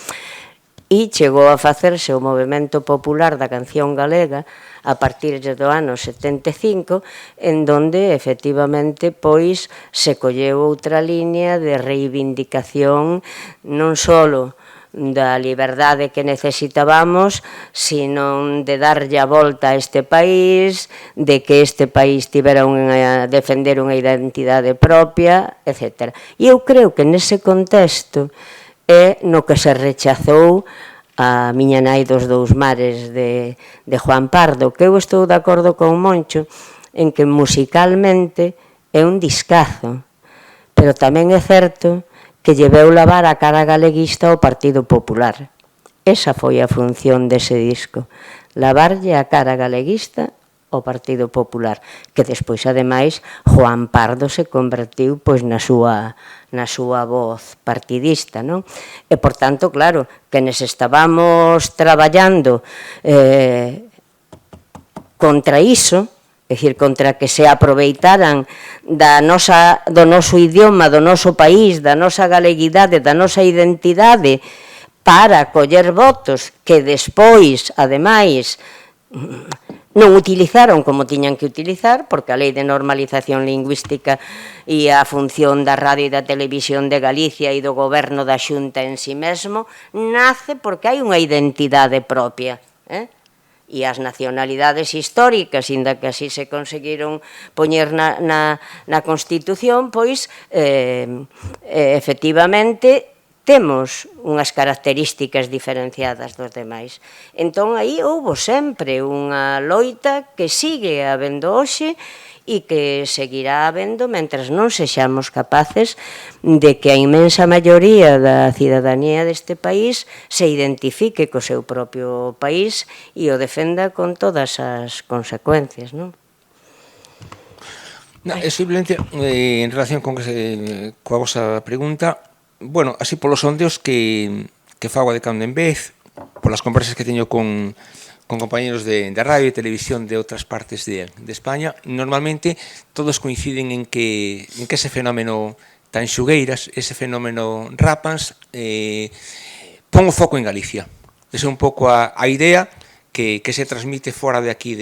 E chegou a facerse o movemento popular da canción galega a partir do ano 75, en donde efectivamente pois se colleu outra línea de reivindicación non só da liberdade que necesitábamos, sino de darlle a volta a este país, de que este país tivera defender unha identidade propia, etc. E eu creo que nese contexto é no que se rechazou a Miña nai dos dous mares de Juan Pardo, que eu estou de acordo con Moncho en que musicalmente é un discazo, pero tamén é certo que lle veu lavar a cara galeguista ao Partido Popular. Esa foi a función dese disco, lavarlle a cara galeguista ao Partido Popular, que despois, ademais, Juan Pardo se convertiu pois na súa voz partidista, non? E, por tanto, claro, quenes estábamos traballando contra iso, é dicir, contra que se aproveitaran do noso idioma, do noso país, da nosa galeguidade, da nosa identidade, para coller votos que despois, ademais, non utilizaron como tiñan que utilizar, porque a Lei de Normalización Lingüística e a función da radio e da televisión de Galicia e do goberno da Xunta en si mesmo nace porque hai unha identidade propia, e as nacionalidades históricas, inda que así se conseguiron poñer na Constitución, pois efectivamente temos unhas características diferenciadas dos demais. Entón, aí houve sempre unha loita que sigue habendo hoxe e que seguirá habendo mentras non sexamos capaces de que a inmensa maioría da cidadanía deste país se identifique co seu propio país e o defenda con todas as consecuencias, non? Simplemente, en relación coa vosa pregunta, bueno, así polos sondeos que fago de cando en vez, polas conversas que teño con compañeros de radio e televisión de outras partes de España, normalmente todos coinciden en que ese fenómeno tan xugueiras, ese fenómeno rapans, pon o foco en Galicia. Esa é un pouco a idea que se transmite fora de aquí,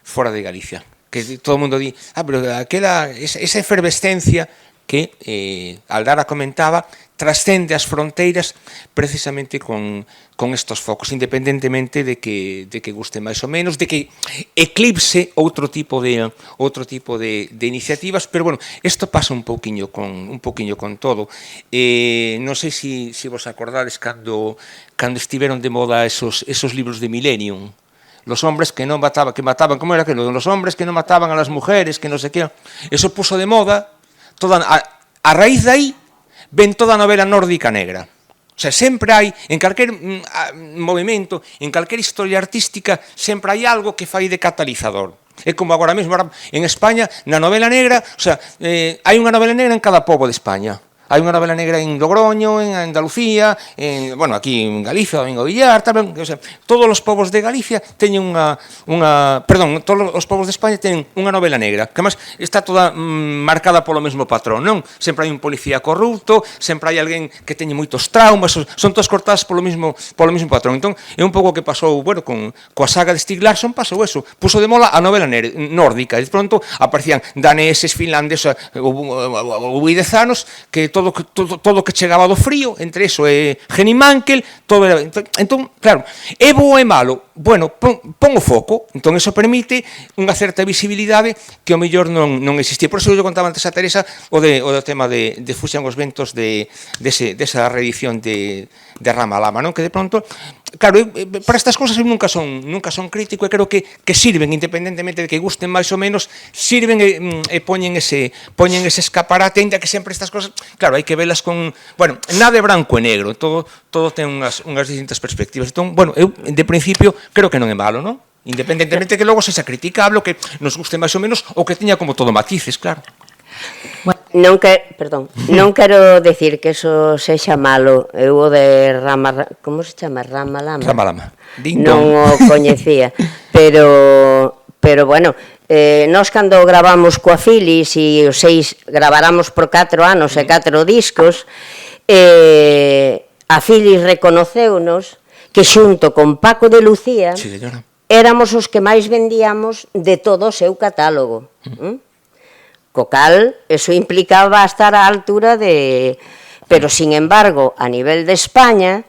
fora de Galicia. Que todo o mundo di, pero esa efervescencia que Aldara comentaba trascende as fronteiras precisamente con estos focos, independentemente de que guste máis ou menos, de que eclipse outro tipo de iniciativas, pero bueno, isto pasa un pouquiño con todo. Non sei se vos acordades cando estiveron de moda esos libros de Millennium, los hombres que no mataban, ¿cómo era aquello? Los hombres que no mataban a las mujeres, que no sé qué. Eso puso de moda, a raíz de aí, ven toda a novela nórdica negra. O sea, sempre hai, en calquer movimento, en calquer historia artística, sempre hai algo que fai de catalizador. É como agora mesmo, en España, na novela negra, o sea, hai unha novela negra en cada pobo de España. Hai unha novela negra en Logroño, en Andalucía, bueno, aquí en Galicia, Domingo Villar, tamén, o sea, todos os povos de Galicia teñen todos os povos de España teñen unha novela negra, que además está toda marcada polo mesmo patrón, non? Sempre hai un policía corrupto, sempre hai alguén que teñe moitos traumas, son todas cortadas polo mesmo patrón. Entón, é un pouco o que pasou, bueno, coa saga de Stieg Larsson pasou eso, puso de mola a novela nórdica, e de pronto aparecían daneses, finlandeses, uidezanos, que todo que chegaba do frío, entre eso e Henning Mankell, todo era... Entón, claro, é bo e malo? Bueno, pon o foco, entón eso permite unha certa visibilidade que ao mellor non existía. Por eso eu contaba antes a Teresa o tema de Fuxan os ventos desa reedición de Ramalama, non? Que de pronto, claro, para estas cousas eu nunca son crítico e creo que sirven, independentemente de que gusten máis ou menos, sirven e poñen ese escaparate, ainda que sempre estas cousas, claro, hai que velas con, bueno, nada de branco e negro, todo ten unhas distintas perspectivas. Entón, bueno, eu de principio creo que non é malo, non? Independentemente que logo sexa criticable, que nos guste máis ou menos, ou que teña como todo matices, claro. Non quero decir que eso sexa malo. Eu o de como se chama? Ramalama. Ramalama. Non o coñecía, pero bueno, nós cando gravamos coa Filis e os 6 graváramos por 4 anos e 4 discos, a Filis reconoceunos que xunto con Paco de Lucía éramos os que máis vendíamos de todo o seu catálogo. Co cal, eso implicaba estar á altura de... Pero, sin embargo, a nivel de España,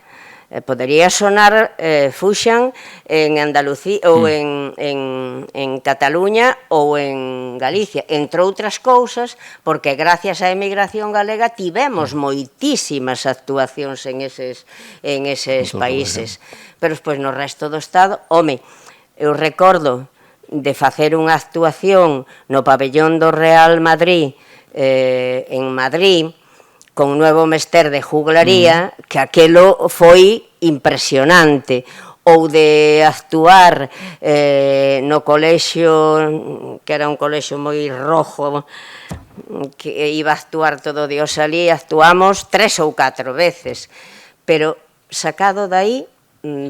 podería sonar Fuxan en Andalucía ou en Cataluña ou en Galicia, entre outras cousas, porque gracias á emigración galega tivemos moitísimas actuacións en eses países. Pero, despois, no resto do Estado, home, eu recordo de facer unha actuación no pabellón do Real Madrid, en Madrid, con Nuevo Mester de Juglaría, que aquelo foi impresionante, ou de actuar no colexio, que era un colexio moi rojo, que iba a actuar todo Dios ali, actuamos 3 ou 4 veces, pero sacado dai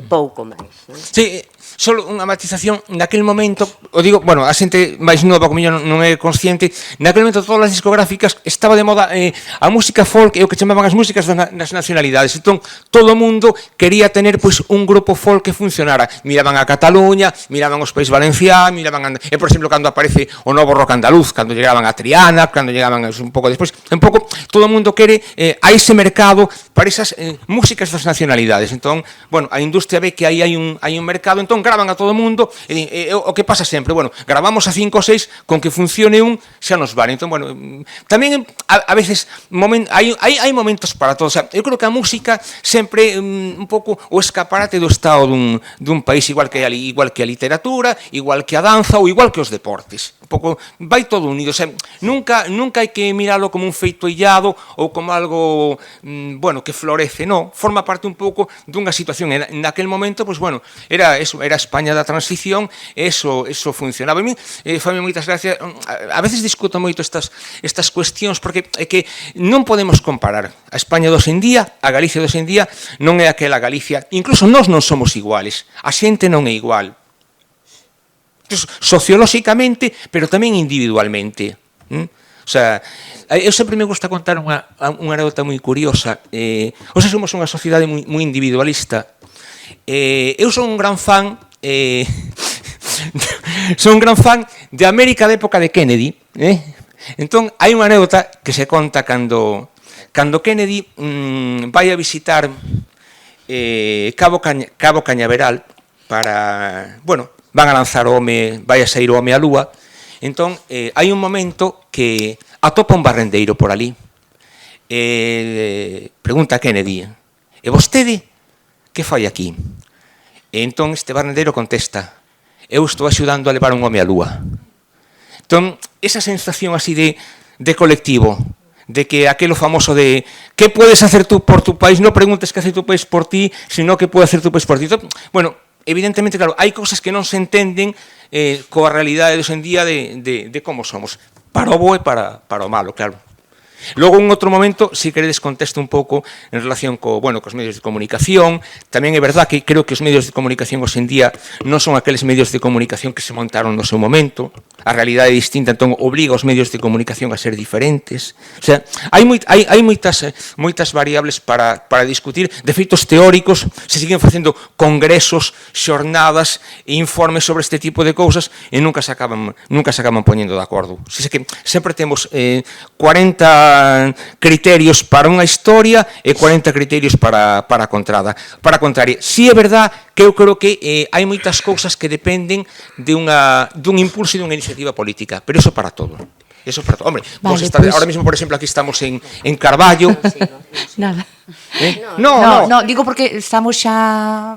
pouco máis. Sí, só unha matización, naquele momento, o digo, bueno, a xente máis nova como non é consciente, naquele momento todas as discográficas estaba de moda a música folk e o que chamaban as músicas das nacionalidades. Entón, todo o mundo quería tener pois un grupo folk que funcionara. Miraban a Cataluña, miraban os País Valenciá, miraban, por exemplo, cando aparece o novo rock andaluz, cando llegaban a Triana, cando llegaban un pouco despois, un pouco todo o mundo quere a ese mercado para esas músicas das nacionalidades. Entón, bueno, a industria ve que aí hai un mercado, entón entón gravan a todo o mundo, e o que pasa sempre, bueno, gravamos a 5 ou 6, con que funcione un, xa nos vale. Entón, bueno, tamén a veces hai momentos para todo. O sea, eu creo que a música sempre un pouco o escaparate do estado dun país, igual que a literatura, igual que a danza ou igual que os deportes. Un pouco vai todo unido, o sea, nunca hai que miralo como un feito illado ou como algo, bueno, que florece, non, forma parte un pouco dunha situación. En aquel momento, pues bueno, era eso, era España da transición, eso funcionaba. A mí, Fabio, moitas gracias. A veces discuto moito estas cuestións, porque é que non podemos comparar a España dos en día, a Galicia dos en día, non é aquela Galicia, incluso nós non somos iguales, a xente non é igual, sociolóxicamente, pero tamén individualmente. O sea, eu sempre me gusta contar unha anécdota moi curiosa. Hoxe somos unha sociedade moi individualista. Eu son un gran fan de América da época de Kennedy. Entón, hai unha anécdota que se conta cando Kennedy vai a visitar Cabo Cañaveral para, bueno, van a lanzar o home, vai a sair o home á lúa. Entón, hai un momento que atopa un barrendeiro por ali. Pregunta a Kennedy: e vostede que fai aquí? E entón este barrendeiro contesta: eu estou axudando a levar un home á lúa. Entón, esa sensación así de colectivo, de que aquelo famoso de ¿qué puedes hacer tú por tu país? No preguntes qué hace tu país por ti, sino qué puede hacer tu país por ti. Entón, bueno, evidentemente, claro, hai cousas que non se entenden coa realidade de hoxe en día de como somos, para o bo e para o malo, claro. Logo, en outro momento, se queredes contesto un pouco en relación cos medios de comunicación. Tamén é verdad que creo que os medios de comunicación hoxe en día non son aqueles medios de comunicación que se montaron no seu momento. A realidade é distinta, entón obriga os medios de comunicación a ser diferentes. O sea, hai moitas variables para discutir. De feitos teóricos, se siguen facendo congresos, xornadas e informes sobre este tipo de cousas e nunca se acaban poñendo de acordo. O sea, que sempre temos 40 criterios para unha historia e 40 criterios para a contraria. Si é verdad que eu creo que hai moitas cousas que dependen dun impulso e dunha iniciativa política, pero eso para todo. Hombre, vale, pues, ahora mismo, por exemplo, aquí estamos en Carballo. Nada. No, digo porque estamos xa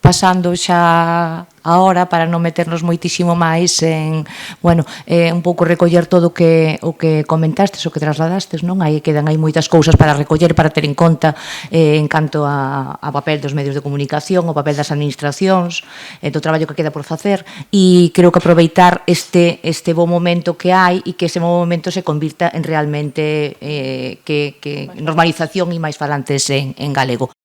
pasando xa a hora para non meternos moitísimo máis en, bueno, un pouco recoller todo o que comentastes, o que trasladastes, non? Quedan aí moitas cousas para recoller, para ter en conta en canto a papel dos medios de comunicación, o papel das administracións, do traballo que queda por facer, e creo que aproveitar este bo momento que hai e que ese bo momento se convirta en realmente que normalización e máis falantes en galego.